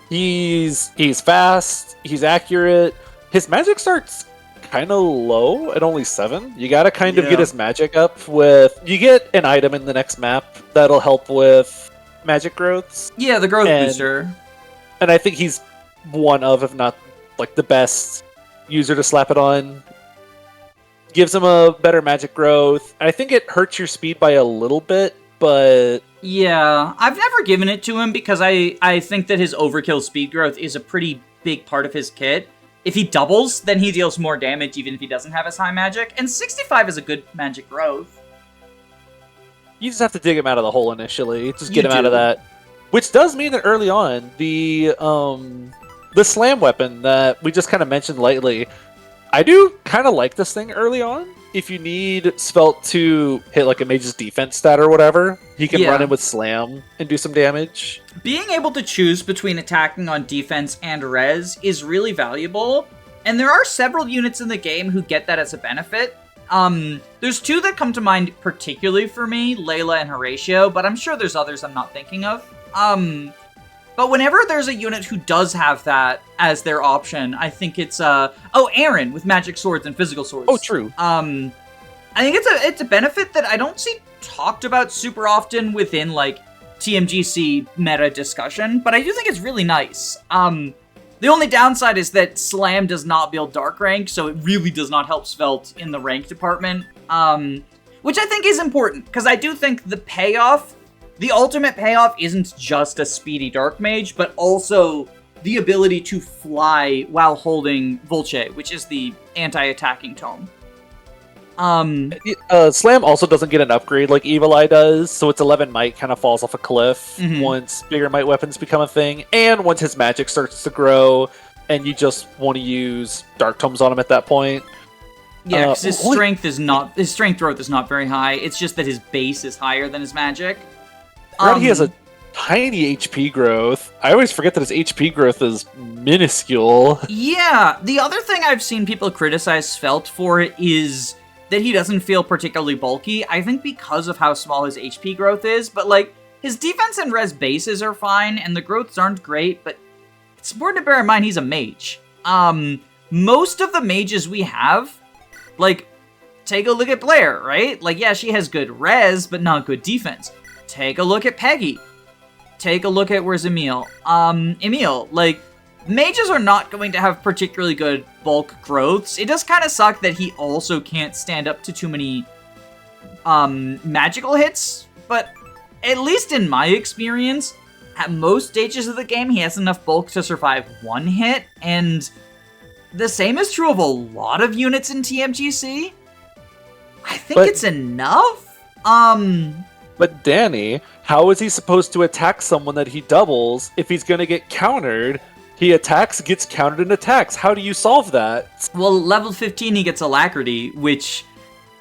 He's fast, he's accurate. His magic starts kind of low at only 7. You gotta kind of get his magic up with... You get an item in the next map that'll help with magic growths. Yeah, the growth booster. And I think he's one of, if not like the best user to slap it on. Gives him a better magic growth. I think it hurts your speed by a little bit, but... Yeah, I've never given it to him because I think that his overkill speed growth is a pretty big part of his kit. If he doubles, then he deals more damage even if he doesn't have as high magic, and 65 is a good magic growth. You just have to dig him out of the hole initially. Just get him out of that. Which does mean that early on, the slam weapon that we just kind of mentioned lightly, I do kind of like this thing early on. If you need Spelt to hit like a mage's defense stat or whatever, he can run in with slam and do some damage. Being able to choose between attacking on defense and res is really valuable, and there are several units in the game who get that as a benefit. There's 2 that come to mind particularly for me, Layla and Horatio, but I'm sure there's others I'm not thinking of. But But whenever there's a unit who does have that as their option, I think it's Aaron with magic swords and physical swords. Oh, true. I think it's a benefit that I don't see talked about super often within like TMGC meta discussion, but I do think it's really nice. The only downside is that Slam does not build dark rank, so it really does not help Spelt in the rank department, which I think is important, because I do think the ultimate payoff isn't just a speedy dark mage, but also the ability to fly while holding Volche, which is the anti-attacking tome. Slam also doesn't get an upgrade like Evil Eye does, so its 11 might kind of falls off a cliff once bigger might weapons become a thing, and once his magic starts to grow, and you just want to use Dark Tomes on him at that point. Yeah, because his strength growth is not very high. It's just that his base is higher than his magic. He has a tiny HP growth. I always forget that his HP growth is minuscule. Yeah, the other thing I've seen people criticize Spelt for is that he doesn't feel particularly bulky, I think because of how small his HP growth is, but like, his defense and res bases are fine, and the growths aren't great, but it's important to bear in mind he's a mage. Most of the mages we have, like, take a look at Blair, right? Like, yeah, she has good res, but not good defense. Take a look at Peggy. Take a look at, where's Emil? Emil, like, mages are not going to have particularly good bulk growths. It does kind of suck that he also can't stand up to too many magical hits, but at least in my experience, at most stages of the game, he has enough bulk to survive one hit, and the same is true of a lot of units in TMGC. I think it's enough. But Danny, how is he supposed to attack someone that he doubles if he's going to get countered? He attacks, gets countered, and attacks. How do you solve that? Well, level 15, he gets Alacrity, which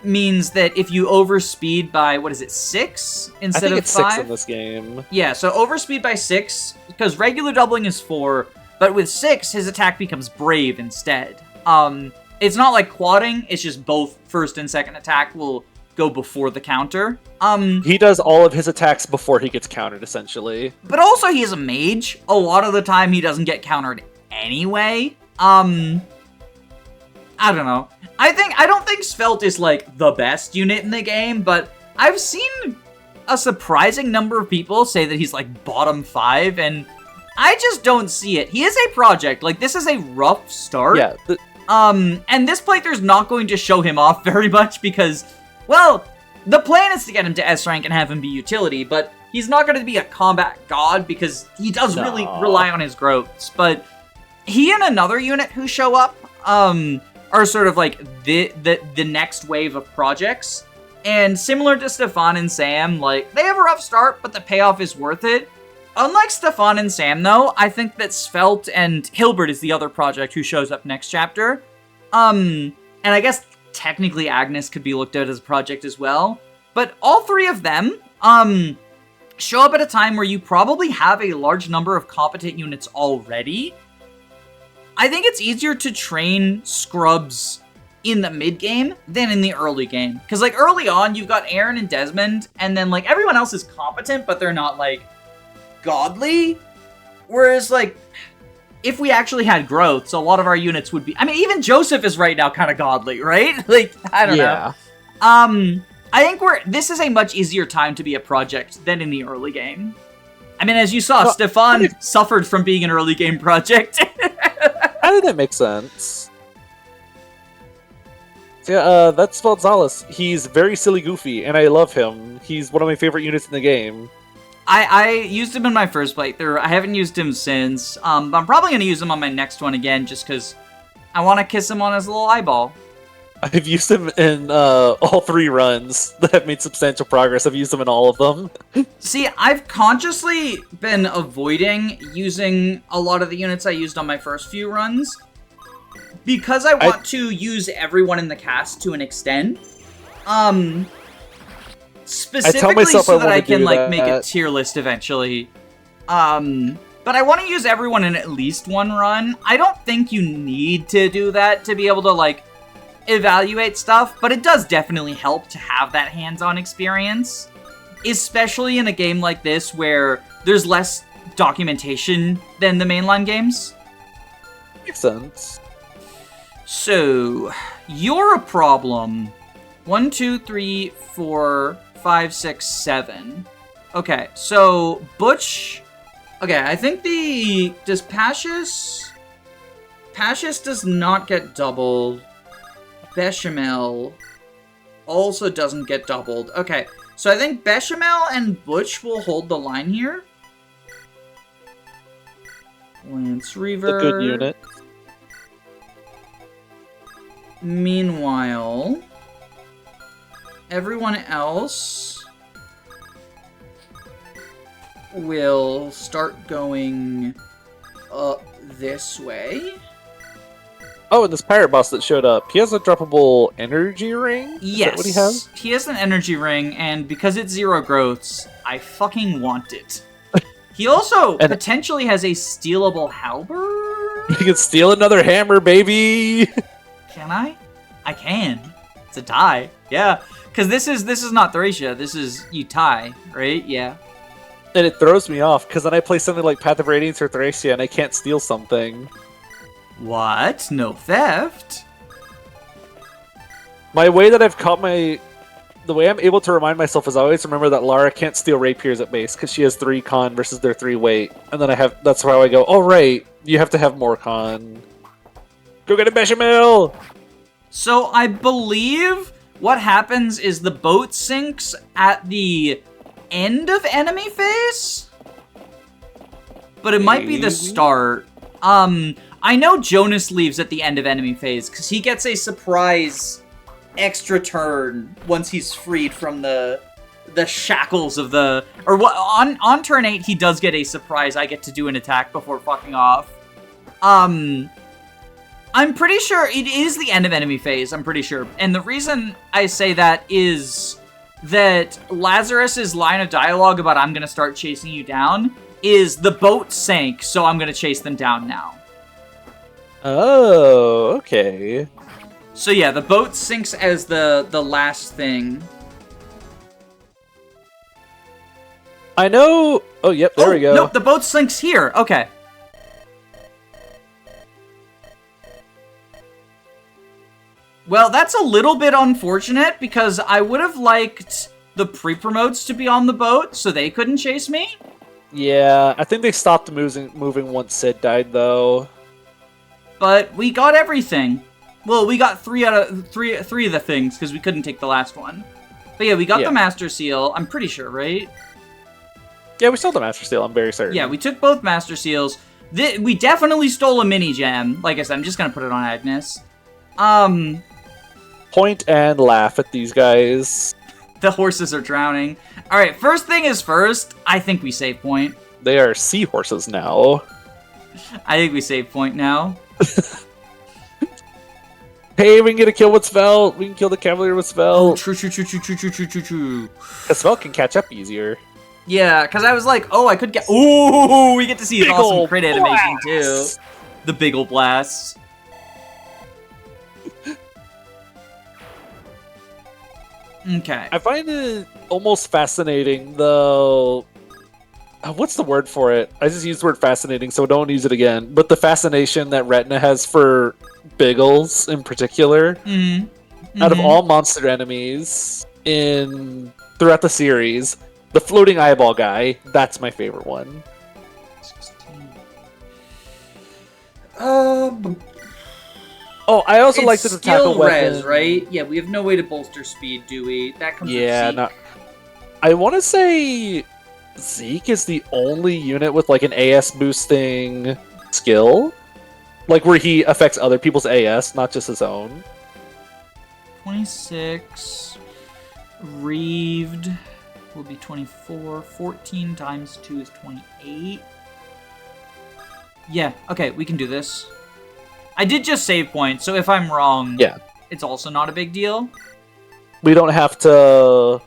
means that if you overspeed by, 6 instead of 5? I think it's 6 in this game. Yeah, so overspeed by 6, because regular doubling is 4, but with 6, his attack becomes Brave instead. It's not like quadding, it's just both first and second attack will go before the counter. He does all of his attacks before he gets countered, essentially. But also, he's a mage. A lot of the time, he doesn't get countered anyway. I don't know. I don't think Spelt is, like, the best unit in the game, but I've seen a surprising number of people say that he's, like, bottom 5, and I just don't see it. He is a project. Like, this is a rough start. Yeah. And this playthrough's not going to show him off very much because, well, the plan is to get him to S rank and have him be utility, but he's not going to be a combat god because he does really rely on his growths. But he and another unit who show up are sort of like the next wave of projects. And similar to Stefan and Sam, like, they have a rough start, but the payoff is worth it. Unlike Stefan and Sam, though, I think that Spelt and Hilbert is the other project who shows up next chapter. And I guess technically Agnes could be looked at as a project as well. But all three of them show up at a time where you probably have a large number of competent units already. I think it's easier to train scrubs in the mid-game than in the early game. Because, like, early on, you've got Aaron and Desmond, and then, like, everyone else is competent, but they're not, like, godly. Whereas, like, if we actually had growth, so a lot of our units would be... I mean, even Joseph is right now kind of godly, right? Like, I don't know. I think this is a much easier time to be a project than in the early game. I mean, as you saw, Stefan suffered from being an early game project. How did that make sense? So, yeah, that's Valzalis. He's very silly goofy, and I love him. He's one of my favorite units in the game. I used him in my first playthrough. I haven't used him since. I'm probably going to use him on my next one again, just because I want to kiss him on his little eyeball. I've used him in all 3 runs that have made substantial progress. I've used him in all of them. See, I've consciously been avoiding using a lot of the units I used on my first few runs, because I want to use everyone in the cast to an extent. Specifically so that I can, like, make a tier list eventually. But I want to use everyone in at least one run. I don't think you need to do that to be able to, like, evaluate stuff, but it does definitely help to have that hands-on experience. Especially in a game like this where there's less documentation than the mainline games. Makes sense. So, you're a problem. 1, 2, 3, 4, 5, 6, 7. Okay, so Butch. Okay, I think does Pashis does not get doubled. Bechamel also doesn't get doubled. Okay, so I think Bechamel and Butch will hold the line here. Lance Reaver. A good unit. Meanwhile, everyone else will start going up this way. Oh, and this pirate boss that showed up, he has a droppable energy ring? Is that what he has? He has an energy ring, and because it's 0 growths, I fucking want it. He also potentially has a stealable halberd. You can steal another hammer, baby! Can I? I can. It's a tie. Yeah. Because this is not Thracia. This is you tie, right? Yeah. And it throws me off, because then I play something like Path of Radiance or Thracia, and I can't steal something. What? No theft? My way that I've caught the way I'm able to remind myself is I always remember that Lara can't steal rapiers at base because she has 3 con versus their 3 weight. And then that's how I go, oh right, you have to have more con. Go get a bechamel! So I believe what happens is the boat sinks at the end of enemy phase? But it might be the start. I know Jonas leaves at the end of enemy phase because he gets a surprise extra turn once he's freed from the shackles of the... Or what on turn 8, he does get a surprise. I get to do an attack before fucking off. I'm pretty sure it is the end of enemy phase. I'm pretty sure. And the reason I say that is that Lazarus's line of dialogue about I'm going to start chasing you down is the boat sank, so I'm going to chase them down now. Oh, okay. So yeah, the boat sinks as the last thing. I know... Oh, yep, there we go. No, the boat sinks here. Okay. Well, that's a little bit unfortunate because I would have liked the pre-promotes to be on the boat so they couldn't chase me. Yeah, I think they stopped moving once Sid died, though. But we got everything. Well, we got three of the things because we couldn't take the last one. But yeah, we got the Master Seal. I'm pretty sure, right? Yeah, we stole the Master Seal. I'm very certain. Yeah, we took both Master Seals. We definitely stole a mini gem. Like I said, I'm just gonna put it on Agnes. Point and laugh at these guys. The horses are drowning. All right, first thing is first. I think we save point. They are seahorses now. I think we save point now. Hey, we can get a kill with Spelt. We can kill the Cavalier with Spelt. Oh, true. The Spelt can catch up easier. Yeah, because I was like, oh, I could get... Ooh, we get to see his awesome crit animation, too. The big ol' blast. Okay. I find it almost fascinating, though... What's the word for it? I just used the word fascinating, so don't use it again. But the fascination that Retina has for Biggles, in particular, out of all monster enemies throughout the series, the floating eyeball guy, that's my favorite one. 16. Oh, I also like the tackle weapon. Res, right? Yeah, we have no way to bolster speed, do we? That comes with Zeke. No. I want to say Zeke is the only unit with like an AS boosting skill. Like where he affects other people's AS, not just his own. 26. Reeved will be 24. 14 times 2 is 28. Yeah, okay, we can do this. I did just save point, so if I'm wrong, it's also not a big deal. We don't have to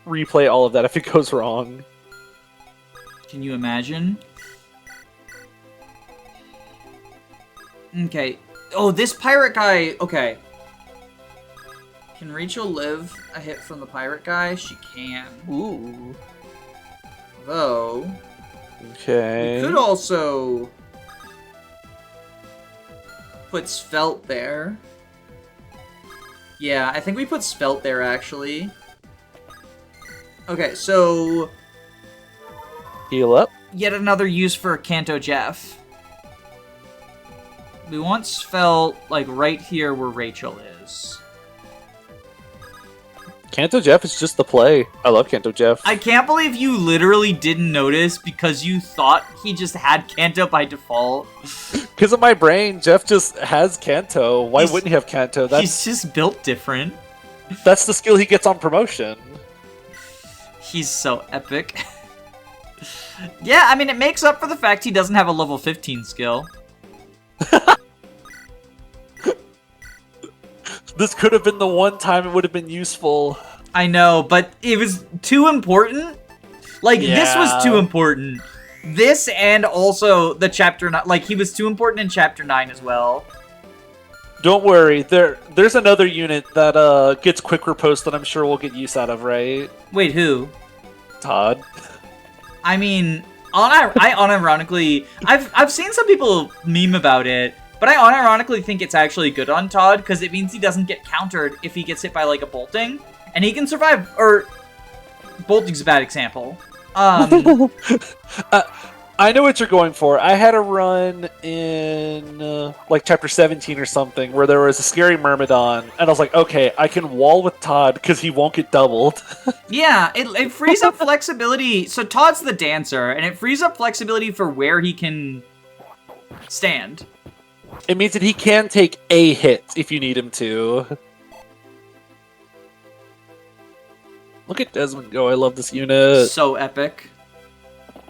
replay all of that if it goes wrong. Can you imagine? Okay. Oh, this pirate guy... Okay. Can Rachel live a hit from the pirate guy? She can. Ooh. Though... Okay. We could also put Spelt there. Yeah, I think we put Spelt there, actually. Okay, so... Heal up. Yet another use for Kanto Jeff. We want Spelt, like, right here where Rachel is. Kanto Jeff is just the play. I love Kanto Jeff. I can't believe you literally didn't notice because you thought he just had Kanto by default. Because of my brain, Jeff just has Kanto. Why wouldn't he have Kanto? He's just built different. That's the skill he gets on promotion. He's so epic. Yeah, I mean, it makes up for the fact he doesn't have a level 15 skill. This could have been the one time it would have been useful. I know, but it was too important. Like, this was too important. This and also the chapter 9. Like, he was too important in chapter 9 as well. Don't worry, there's another unit that gets quick riposte that I'm sure we'll get use out of, right? Wait, who? Todd. I mean, I unironically... I've seen some people meme about it, but I unironically think it's actually good on Todd, because it means he doesn't get countered if he gets hit by, like, a bolting. And he can survive, or... Bolting's a bad example. I know what you're going for. I had a run in, like, chapter 17 or something, where there was a scary Myrmidon, and I was like, okay, I can wall with Todd, because he won't get doubled. Yeah, it frees up flexibility. So Todd's the dancer, and it frees up flexibility for where he can stand. It means that he can take a hit if you need him to. Look at Desmond go. I love this unit. So epic.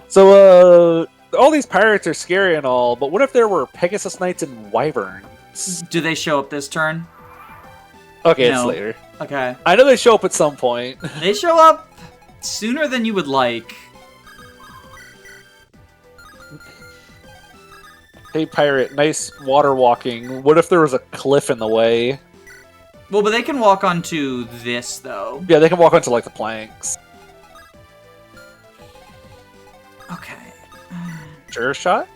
So, all these pirates are scary and all, but what if there were Pegasus Knights and Wyverns? Do they show up this turn? Okay, No. it's later. Okay. I know they show up at some point. They show up sooner than you would like. Hey, pirate, nice water walking. What if there was a cliff in the way? Well, but they can walk onto this, though. Yeah, they can walk onto, like, the planks. Okay. Sure shot?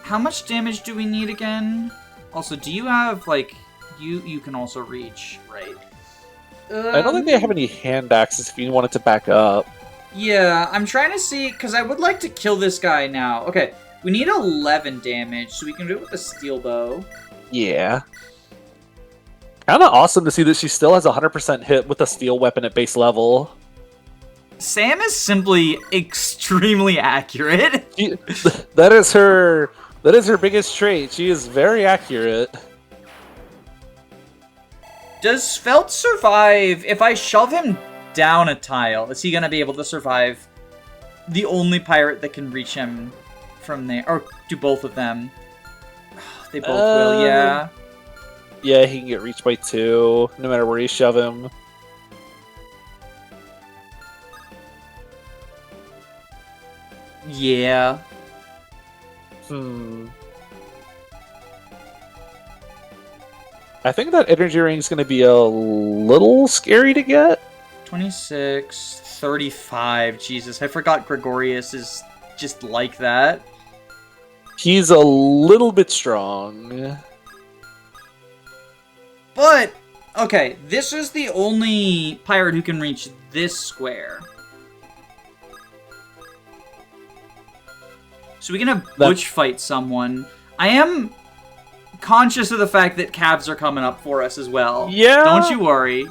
How much damage do we need again? Also, do you have, like... You can also reach, right? I don't think they have any hand axes if you wanted to back up. Yeah, I'm trying to see, because I would like to kill this guy now. Okay, we need 11 damage, so we can do it with a steel bow. Yeah. Kind of awesome to see that she still has 100% hit with a steel weapon at base level. Sam is simply extremely accurate. That is her biggest trait. She is very accurate. Does Spelt survive if I shove him down a tile? Is he going to be able to survive the only pirate that can reach him from there? Or do both of them? They both will, yeah. Yeah, he can get reached by 2, no matter where you shove him. Yeah. I think that energy ring is going to be a little scary to get. 26, 35. Jesus, I forgot Gregorius is just like that. He's a little bit strong. But, okay, this is the only pirate who can reach this square. So we can have Butch fight someone. I am conscious of the fact that Cavs are coming up for us as well. Yeah. Don't you worry.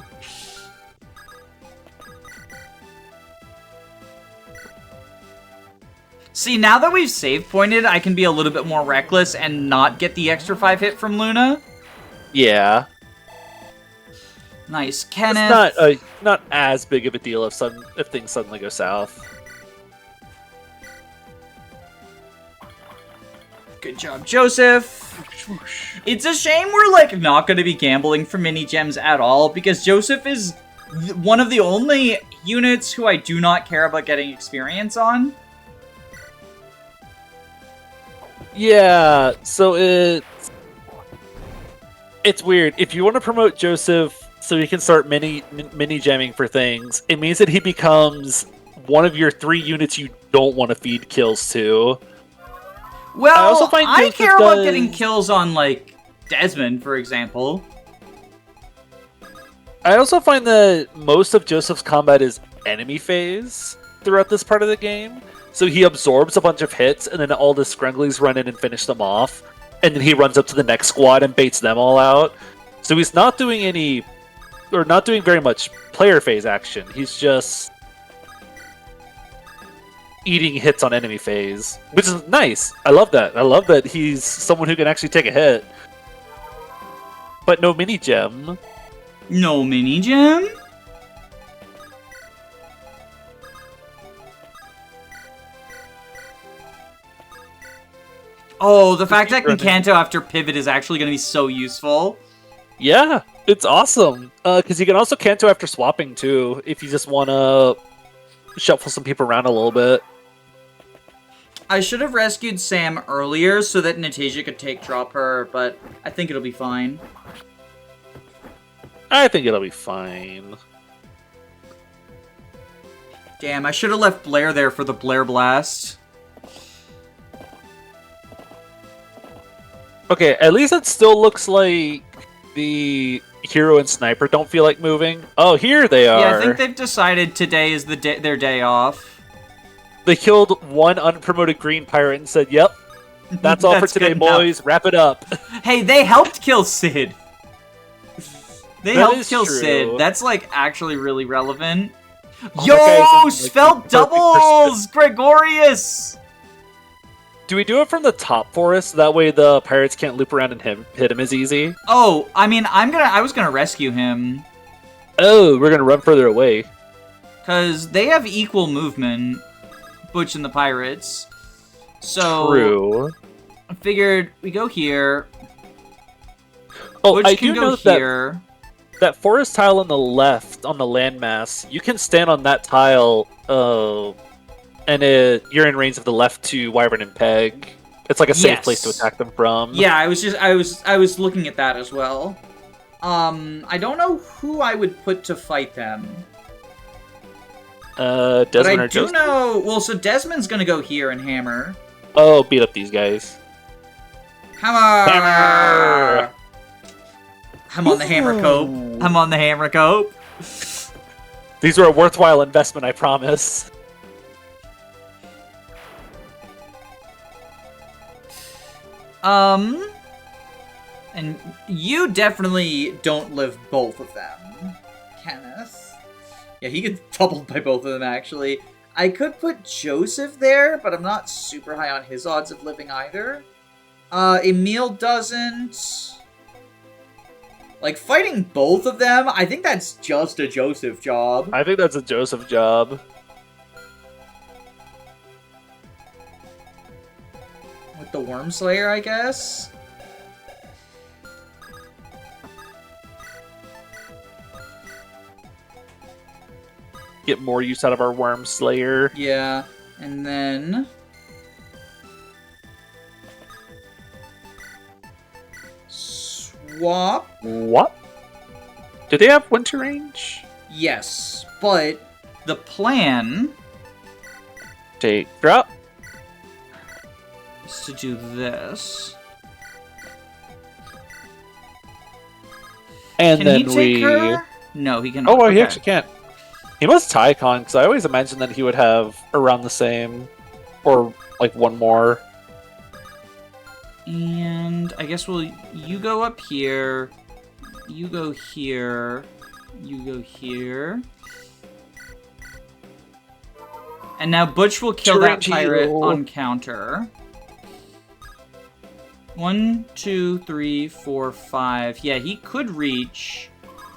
See, now that we've save pointed, I can be a little bit more reckless and not get the extra 5 hit from Luna. Yeah. Nice. Kenneth. It's not as big of a deal if things suddenly go south. Good job, Joseph. It's a shame we're, like, not going to be gambling for mini gems at all, because Joseph is one of the only units who I do not care about getting experience on. Yeah, so it's weird. If you want to promote Joseph so he can start mini gemming for things, it means that he becomes one of your 3 units you don't want to feed kills to. Well, I also find I Joseph care about does- getting kills on, like, Desmond, for example. I also find that most of Joseph's combat is enemy phase throughout this part of the game. So he absorbs a bunch of hits, and then all the Scrunglies run in and finish them off. And then he runs up to the next squad and baits them all out. So he's not doing not doing very much player phase action. He's just eating hits on enemy phase, which is nice. I love that. I love that he's someone who can actually take a hit. But no mini gem. No mini gem? Oh, the fact that I can Kanto after pivot is actually going to be so useful. Yeah, it's awesome. Because you can also Kanto after swapping too, if you just want to shuffle some people around a little bit. I should have rescued Sam earlier so that Natasia could drop her, but I think it'll be fine. I think it'll be fine. Damn, I should have left Blair there for the Blair Blast. Okay, at least it still looks like the hero and sniper don't feel like moving. Oh, here they are. Yeah, I think they've decided today is their day off. They killed one unpromoted green pirate and said, "Yep, that's all for today, boys. Wrap it up." Hey, they helped kill Sid. They helped kill true. Sid. That's, like, actually really relevant. Oh, Yo, Spelt doubles! Gregorius! Do we do it from the top forest? That way the pirates can't loop around and hit him as easy? Oh, I mean, I was gonna rescue him. Oh, we're gonna run further away. Because they have equal movement, Butch and the pirates. So, True. I figured we go here. Oh, Butch I can do go know here. that forest tile on the left, on the landmass, you can stand on that tile, and you're in range of the left to Wyvern and Peg. It's like a safe place to attack them from. Yeah, I was looking at that as well. I don't know who I would put to fight them. Desmond but I or do Joseph? know. Well, so Desmond's gonna go here and hammer. Oh, beat up these guys. Hammer! Hammer! I'm on the hammer cope. I'm on the hammer cope. These were a worthwhile investment, I promise. And you definitely don't live both of them, Kenneth. Yeah, he gets doubled by both of them, actually. I could put Joseph there, but I'm not super high on his odds of living either. Emil doesn't. Like, fighting both of them, I think that's just a Joseph job. I think that's a Joseph job. With the Worm Slayer, I guess? Get more use out of our Worm Slayer. Yeah, and then... Swap? What? Do they have winter range? Yes, but the plan Take drop. is to do this. And Can then he take her? No, he cannot. Oh, he Okay. actually can't. He must tie con, because I always imagined that he would have around the same, or like one more. And I guess you go up here, you go here, you go here. And now Butch will kill that pirate on counter. 1, 2, 3, 4, 5. Yeah, he could reach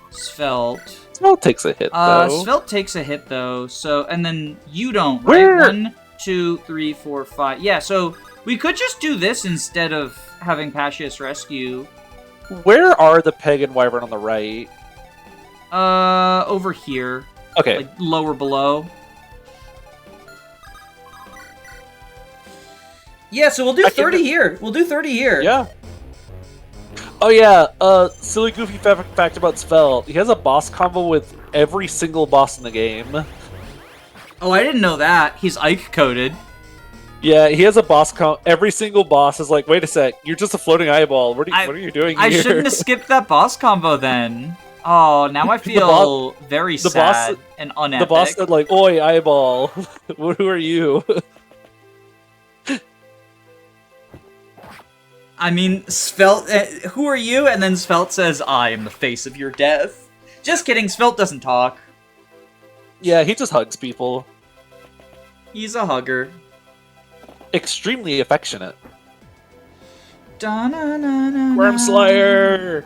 Spelt. Spelt takes a hit, though. Spelt takes a hit, though. So, and then you don't, right? Where? 1, 2, 3, 4, 5. Yeah, so we could just do this instead of having Pacius rescue. Where are the Peg and Wyvern on the right? Over here. Okay. Like, lower below. Yeah, so we'll do 30 here. We'll do 30 here. Yeah. Oh yeah, silly goofy fact about Spelt. He has a boss combo with every single boss in the game. Oh, I didn't know that. He's Ike coded. Yeah, he has a boss count. Every single boss is like, wait a sec, you're just a floating eyeball. What are you doing here? I shouldn't have skipped that boss combo then. Oh, now I feel very sad and unepic. The boss said like, oi, eyeball. Who are you? I mean, Spelt, who are you? And then Spelt says, I am the face of your death. Just kidding, Spelt doesn't talk. Yeah, he just hugs people. He's a hugger. Extremely affectionate. Worm Slayer!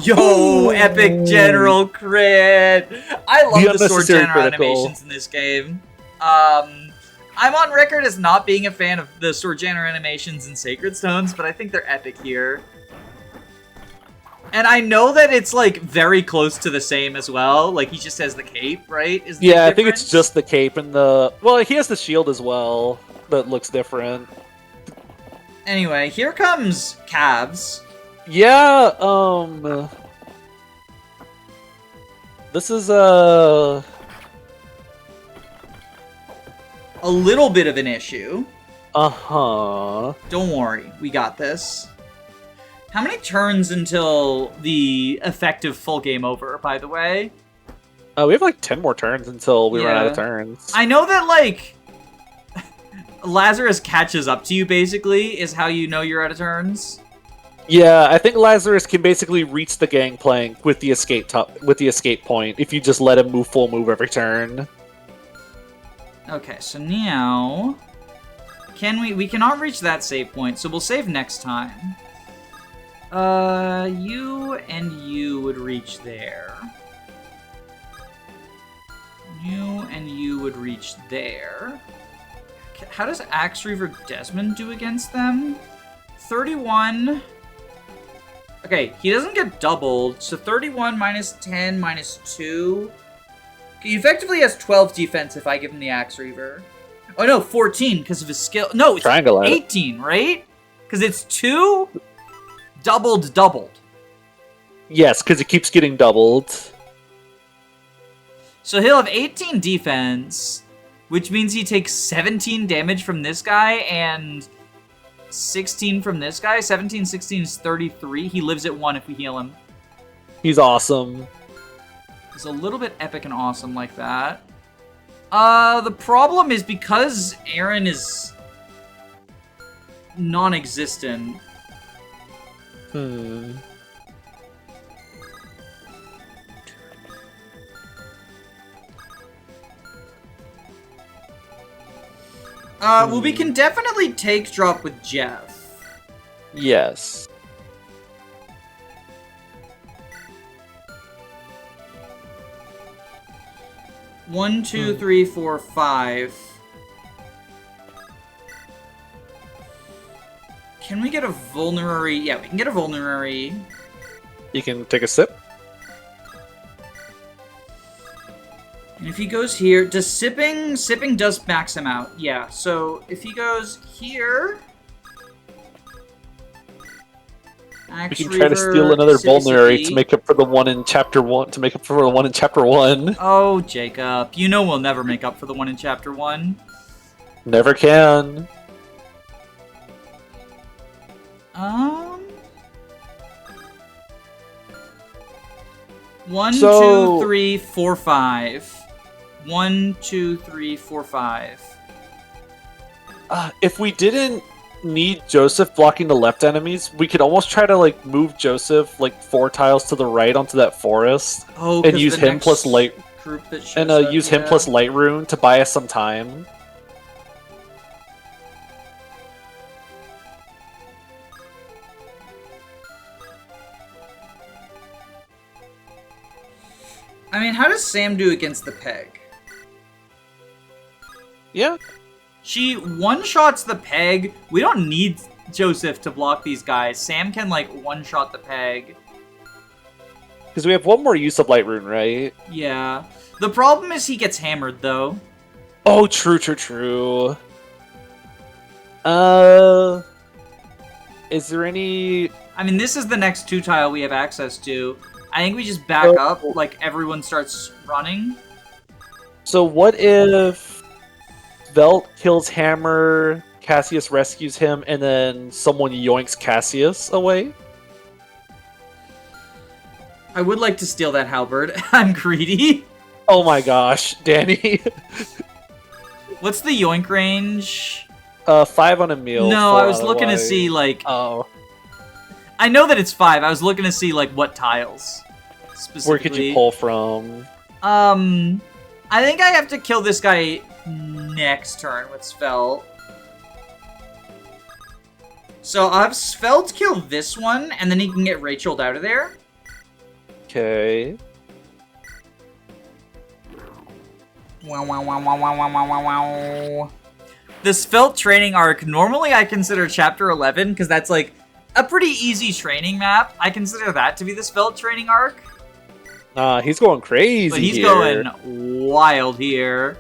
Yo, Ooh. epic general crit! I love the sword general animations in this game. I'm on record as not being a fan of the sword general animations in Sacred Stones, but I think they're epic here. And I know that it's, like, very close to the same as well. Like, he just has the cape, right? Yeah, I think it's just the cape and the... Well, he has the shield as well that looks different. Anyway, here comes Calves. Yeah, this is, a little bit of an issue. Uh-huh. Don't worry, we got this. How many turns until the effective full game over, by the way? We have like 10 more turns until we run out of turns. I know that, like, Lazarus catches up to you, basically, is how you know you're out of turns. Yeah, I think Lazarus can basically reach the gangplank with the escape point if you just let him full move every turn. Okay, so now... We cannot reach that save point, so we'll save next time. You and you would reach there. You and you would reach there. How does Axe Reaver Desmond do against them? 31... Okay, he doesn't get doubled, so 31 minus 10 minus 2... He effectively has 12 defense if I give him the Axe Reaver. Oh no, 14 because of his skill. No, it's 18, right? Because it's 2 doubled. Yes, because it keeps getting doubled. So he'll have 18 defense, which means he takes 17 damage from this guy and 16 from this guy. 17, 16 is 33. He lives at 1 if we heal him. He's awesome. He's a little bit epic and awesome like that. The problem is because Aaron is non-existent. Well, we can definitely take drop with Jeff. Yes. One, two, 3, 4, 5. Can we get a vulnerary? Yeah, we can get a vulnerary. You can take a sip. And if he goes here, does sipping does max him out. Yeah, so if he goes here, we can try to steal another vulnerary to make up for the one in chapter 1. To make up for the one in chapter 1. Oh, Jacob, you know we'll never make up for the one in chapter 1. Never can. 1, 2, 3, 4, 5. 1, 2, 3, 4, 5. If we didn't need Joseph blocking the left enemies, we could almost try to like move Joseph like 4 tiles to the right onto that forest, and use him plus light use him plus light rune to buy us some time. I mean, how does Sam do against the peg? Yeah. She one-shots the peg. We don't need Joseph to block these guys. Sam can, like, one-shot the peg. Because we have one more use of light rune, right? Yeah. The problem is he gets hammered, though. Oh, true. Is there any... I mean, this is the next 2 tile we have access to. I think we just back up, like everyone starts running. So what if Velt kills Hammer, Cassius rescues him, and then someone yoinks Cassius away? I would like to steal that halberd. I'm greedy. Oh my gosh, Danny. What's the yoink range? 5 on a meal. No, 4 I was looking to otherwise. see, like... Oh. I know that it's 5. I was looking to see, like, what tiles. Specifically. Where could you pull from? I think I have to kill this guy next turn with Spelt. So I'll have Spelt kill this one, and then he can get Rachel'd out of there. Okay. Wow, wow, wow, wow, wow, wow, wow, wow. The Spelt training arc, normally I consider Chapter 11, because that's, like, a pretty easy training map. I consider that to be the Spelt training arc. He's going crazy. But he's here. going wild here.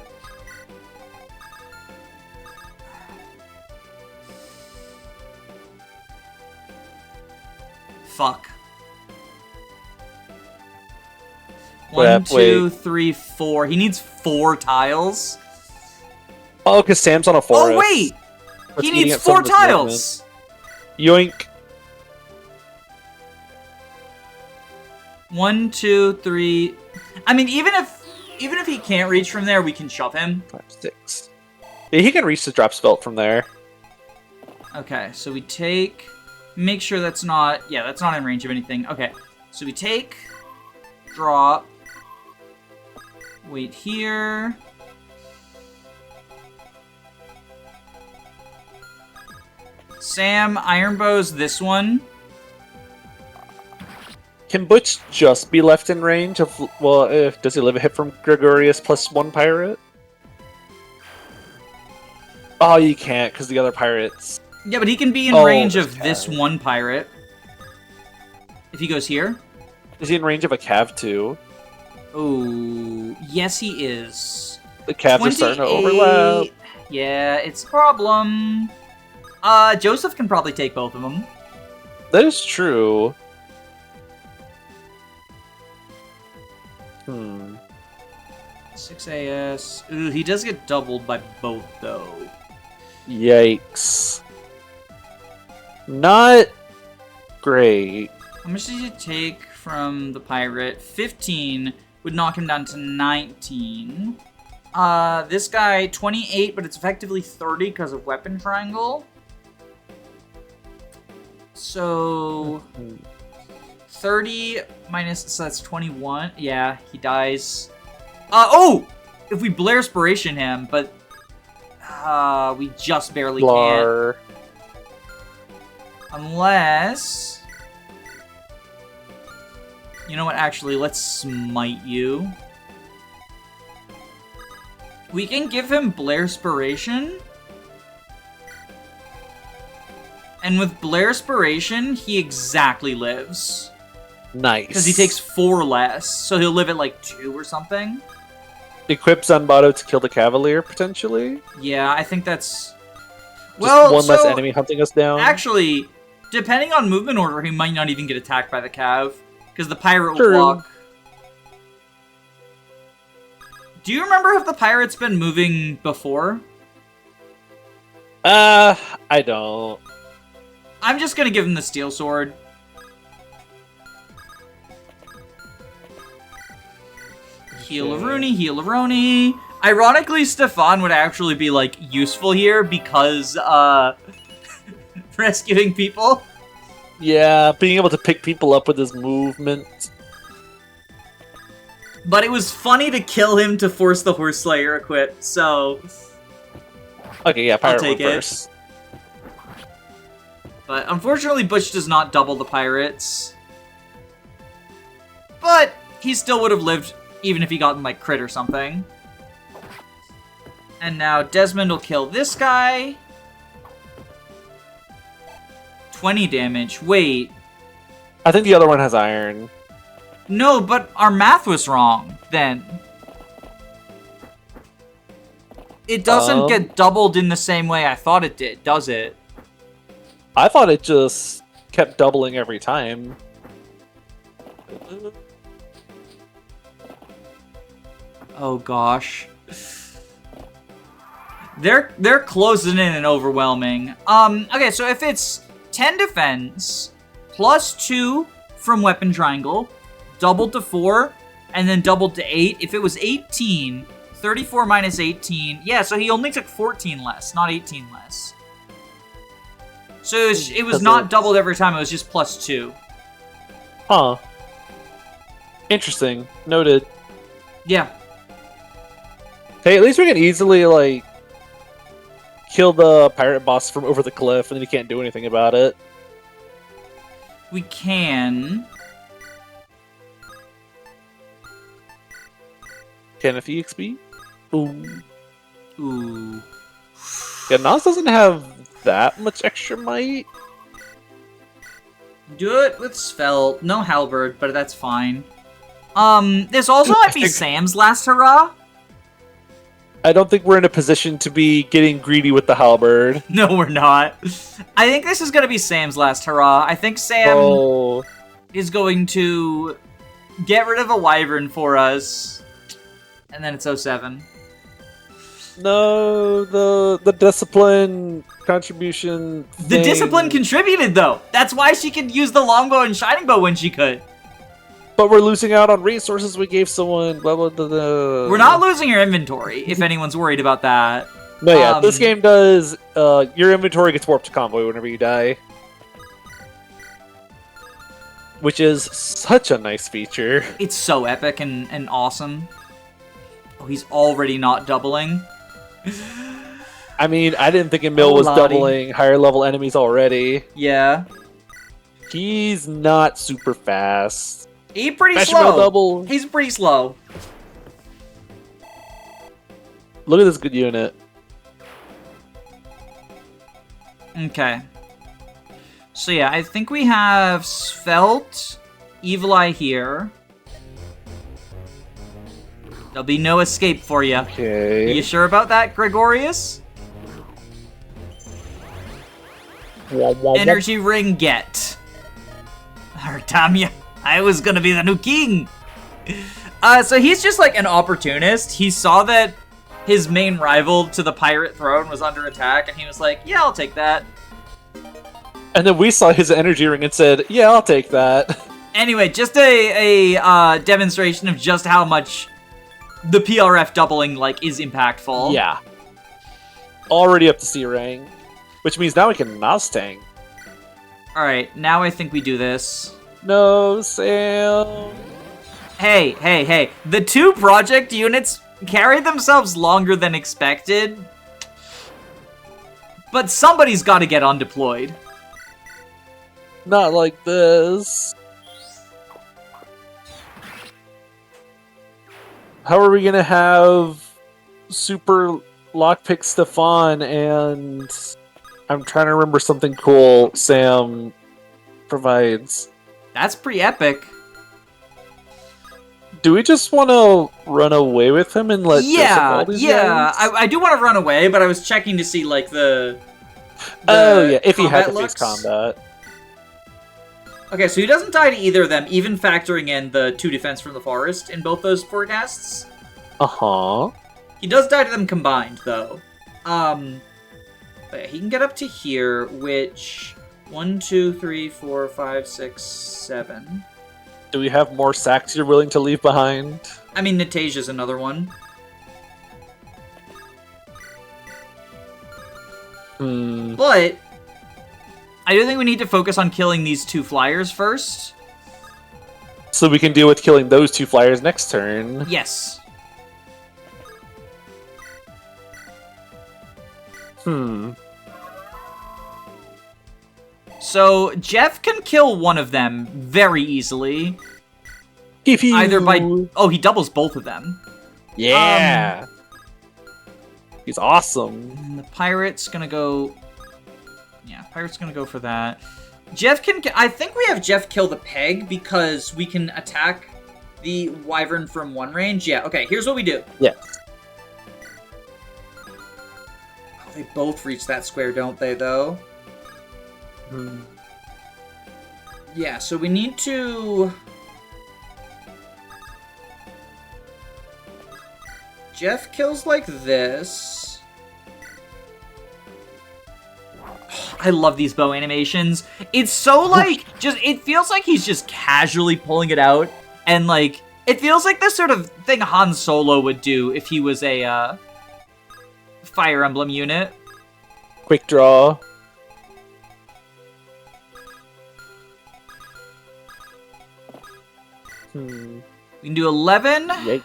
Fuck. One, two, three, 4. He needs 4 tiles. Oh, because Sam's on a forest. Oh, wait! That's He eating needs at some 4 of his tiles! movement. Yoink. 1, 2, 3. I mean, even if he can't reach from there, we can shove him. 5, 6. Yeah, he can reach the drop Spelt from there. Okay, so we take... Make sure that's not... Yeah, that's not in range of anything. Okay, so we take... Drop... Wait here... Sam, Iron Bow's this one. Can Butch just be left in range of... Well, does he live a hit from Gregorius plus 1 pirate? Oh, you can't, because the other pirates... Yeah, but he can be in range of this one pirate. If he goes here. Is he in range of a Cav too? Oh, yes he is. The Cavs are starting to overlap. Yeah, it's a problem. Joseph can probably take both of them. That is true. 6 AS. Ooh, he does get doubled by both, though. Yikes. Not great. How much did you take from the pirate? 15 would knock him down to 19. This guy, 28, but it's effectively 30 because of weapon triangle. So... 30 minus... So that's 21. Yeah, he dies. Oh! If we Blairspiration him, but... we just barely Blar. can't. Unless... You know what, actually, let's smite you. We can give him Blairspiration. And with Blairspiration, he exactly lives. Nice. Because he takes 4 less, so he'll live at like 2 or something. Equip Zanbato to kill the Cavalier, potentially? Yeah, I think that's... Just one less enemy hunting us down? Actually, depending on movement order, he might not even get attacked by the Cav. Because the pirate will True. block. Do you remember if the pirate's been moving before? I don't. I'm just gonna give him the steel sword. Heal of Rooney, heal of Roni. Ironically, Stefan would actually be, like, useful here because, rescuing people. Yeah, being able to pick people up with his movement. But it was funny to kill him to force the Horse Slayer equipped, so... Okay, yeah, pirate I'll take reverse. But unfortunately, Butch does not double the pirates. But he still would have lived even if he got like crit or something. And now Desmond will kill this guy. 20 damage. Wait. I think the other one has iron. No, but our math was wrong then. It doesn't get doubled in the same way I thought it did, does it? I thought it just kept doubling every time. Oh gosh. They're closing in and overwhelming. Okay, so if it's 10 defense, plus 2 from weapon triangle, doubled to 4, and then doubled to 8. If it was 18, 34 minus 18. Yeah, so he only took 14 less, not 18 less. So it was not doubled every time, it was just plus 2. Huh. Interesting. Noted. Yeah. Hey, at least we can easily, like, kill the pirate boss from over the cliff, and then you can't do anything about it. We can. Can if EXP? Ooh. Ooh. Yeah, Nas doesn't have that much extra might. Do it with Spelt. No Halberd, but that's fine. This also might be Sam's last hurrah. I don't think we're in a position to be getting greedy with the halberd. No, we're not. I think this is going to be Sam's last hurrah. I think Sam is going to get rid of a wyvern for us. And then it's 07. No, the discipline contribution thing. The discipline contributed, though. That's why she could use the longbow and shining bow when she could. But we're losing out on resources we gave someone. Blah, blah, blah, blah. We're not losing your inventory, if anyone's worried about that. No, yeah, this game does. Your inventory gets warped to convoy whenever you die. Which is such a nice feature. It's so epic and awesome. Oh, he's already not doubling. I mean, I didn't think Emil was doubling higher level enemies already. Yeah. He's not super fast. He's pretty Special slow. Double. He's pretty slow. Look at this good unit. Okay. So yeah, I think we have Spelt, Evil Eye here. There'll be no escape for you. Okay. You sure about that, Gregorius? Energy ring get. Damn ya. I was gonna be the new king. So he's just like an opportunist. He saw that his main rival to the pirate throne was under attack, and he was like, yeah, I'll take that. And then we saw his energy ring and said, yeah, I'll take that. Anyway, just a demonstration of just how much the PRF doubling, like, is impactful. Yeah. Already up to C rank. Which means now we can Mustang. Alright, now I think we do this. No, Sam. Hey. The 2 project units carried themselves longer than expected. But somebody's got to get undeployed. Not like this. How are we gonna have super lockpick Stefan and I'm trying to remember something cool Sam provides. That's pretty epic. Do we just want to run away with him and let Joseph all these guys? I do want to run away, but I was checking to see like the oh yeah, if he had to looks. face combat. Okay, so he doesn't die to either of them, even factoring in the 2 defense from the forest in both those forecasts. Uh-huh. He does die to them combined, though. But yeah, he can get up to here, which 1, 2, 3, 4, 5, 6, 7. Do we have more sacks you're willing to leave behind? I mean, Natasia's another one. But I do think we need to focus on killing these 2 flyers first. So we can deal with killing those 2 flyers next turn. Yes. So Jeff can kill one of them very easily. Either by... Oh, he doubles both of them. Yeah. He's awesome. And the pirate's gonna go... Yeah, pirate's gonna go for that. Jeff can... I think we have Jeff kill the peg because we can attack the wyvern from 1 range. Yeah, okay, here's what we do. Yeah. Oh, they both reach that square, don't they, though? Yeah, so we need to... Jeff kills like this. I love these bow animations. It's so like, it feels like he's just casually pulling it out. And like, it feels like the sort of thing Han Solo would do if he was a Fire Emblem unit. Quick draw. We can do 11. Yikes.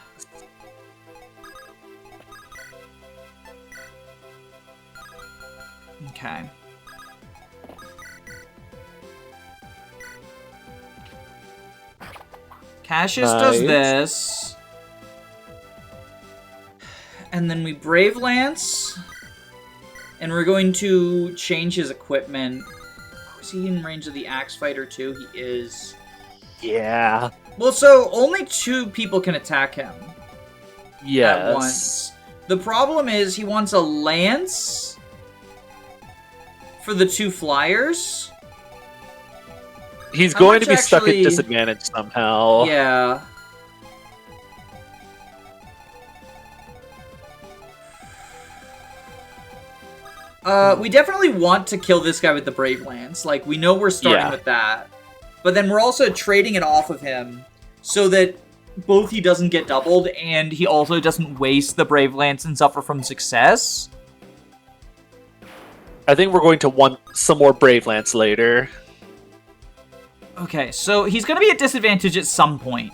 Okay. Cassius does this. And then we Brave Lance. And we're going to change his equipment. Oh, is he in range of the Axe Fighter too? He is. Yeah. Well, so only 2 people can attack him. Yes. At once. The problem is he wants a lance for the 2 flyers. He's How going to much be stuck at actually- disadvantage somehow. Yeah. We definitely want to kill this guy with the Brave Lance. Like, we know we're starting with that. But then we're also trading it off of him so that both he doesn't get doubled and he also doesn't waste the Brave Lance and suffer from success. I think we're going to want some more Brave Lance later. Okay, so he's going to be at disadvantage at some point.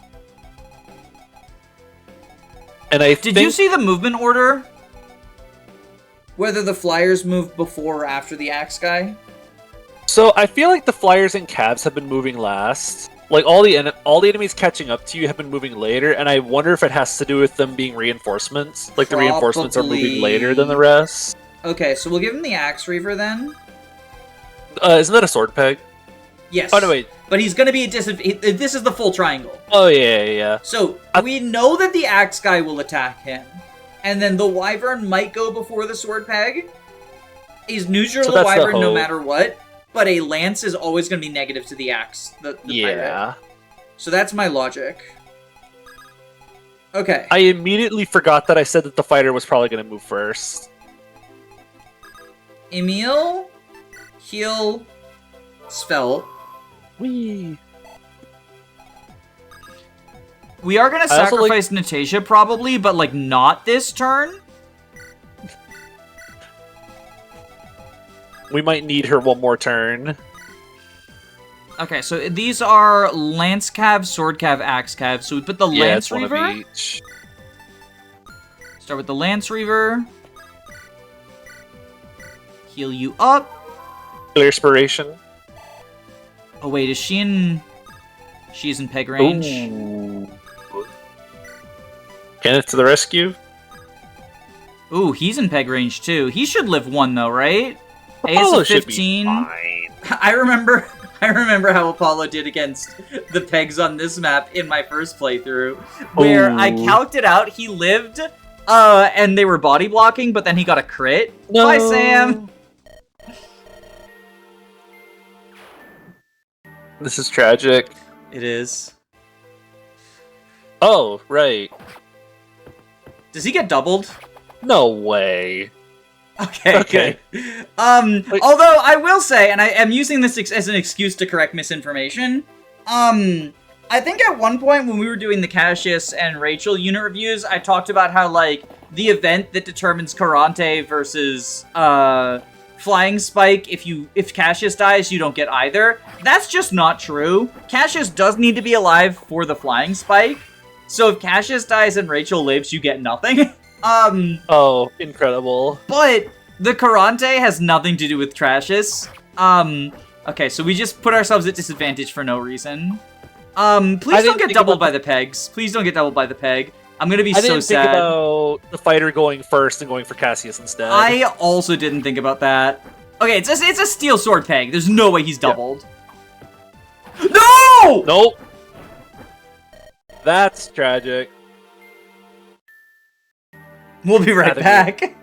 And I Did you see the movement order? Whether the flyers move before or after the axe guy? So I feel like the flyers and cabs have been moving last. Like all the enemies catching up to you have been moving later, and I wonder if it has to do with them being reinforcements. Like the reinforcements are moving later than the rest. Okay, so we'll give him the Axe Reaver then. Isn't that a sword peg? Yes. Oh no, wait. But he's going to be at disadvantage. This is the full triangle. Oh yeah. So we know that the axe guy will attack him, and then the wyvern might go before the sword peg. He's neutral to the wyvern no matter what, but a lance is always going to be negative to the axe. The pirate. So that's my logic. Okay. I immediately forgot that I said that the fighter was probably going to move first. Emil, heal, Spelt. Whee. We are gonna sacrifice Natasha probably, but like not this turn. We might need her one more turn. Okay, so these are Lance Cav, Sword Cav, Axe Cav. So we put the Lance Reaver. One of each. Start with the Lance Reaver. Heal you up. Clear Inspiration. Oh wait, is she in... She's in peg range. Ooh. Kenneth to the rescue. Ooh, he's in peg range too. He should live 1 though, right? Apollo AS of 15. should be fine. I remember how Apollo did against the pegs on this map in my first playthrough, where I calced it out. He lived, and they were body blocking, but then he got a crit. No. Bye, Sam. This is tragic. It is. Oh, right. Does he get doubled? No way. Okay. Good. Although I will say, and I am using this as an excuse to correct misinformation, I think at one point when we were doing the Cassius and Rachel unit reviews, I talked about how, like, the event that determines Karante versus, Flying Spike, if Cassius dies, you don't get either. That's just not true. Cassius does need to be alive for the Flying Spike. So if Cassius dies and Rachel lives, you get nothing. Oh, incredible. But the Karante has nothing to do with Trashus. Okay, so we just put ourselves at disadvantage for no reason. Please don't get doubled by the pegs. Please don't get doubled by the peg. I'm gonna be so sad. I didn't think about the fighter going first and going for Cassius instead. I also didn't think about that. Okay, it's a steel sword peg. There's no way he's doubled. Yeah. No! Nope. That's tragic. We'll be right back.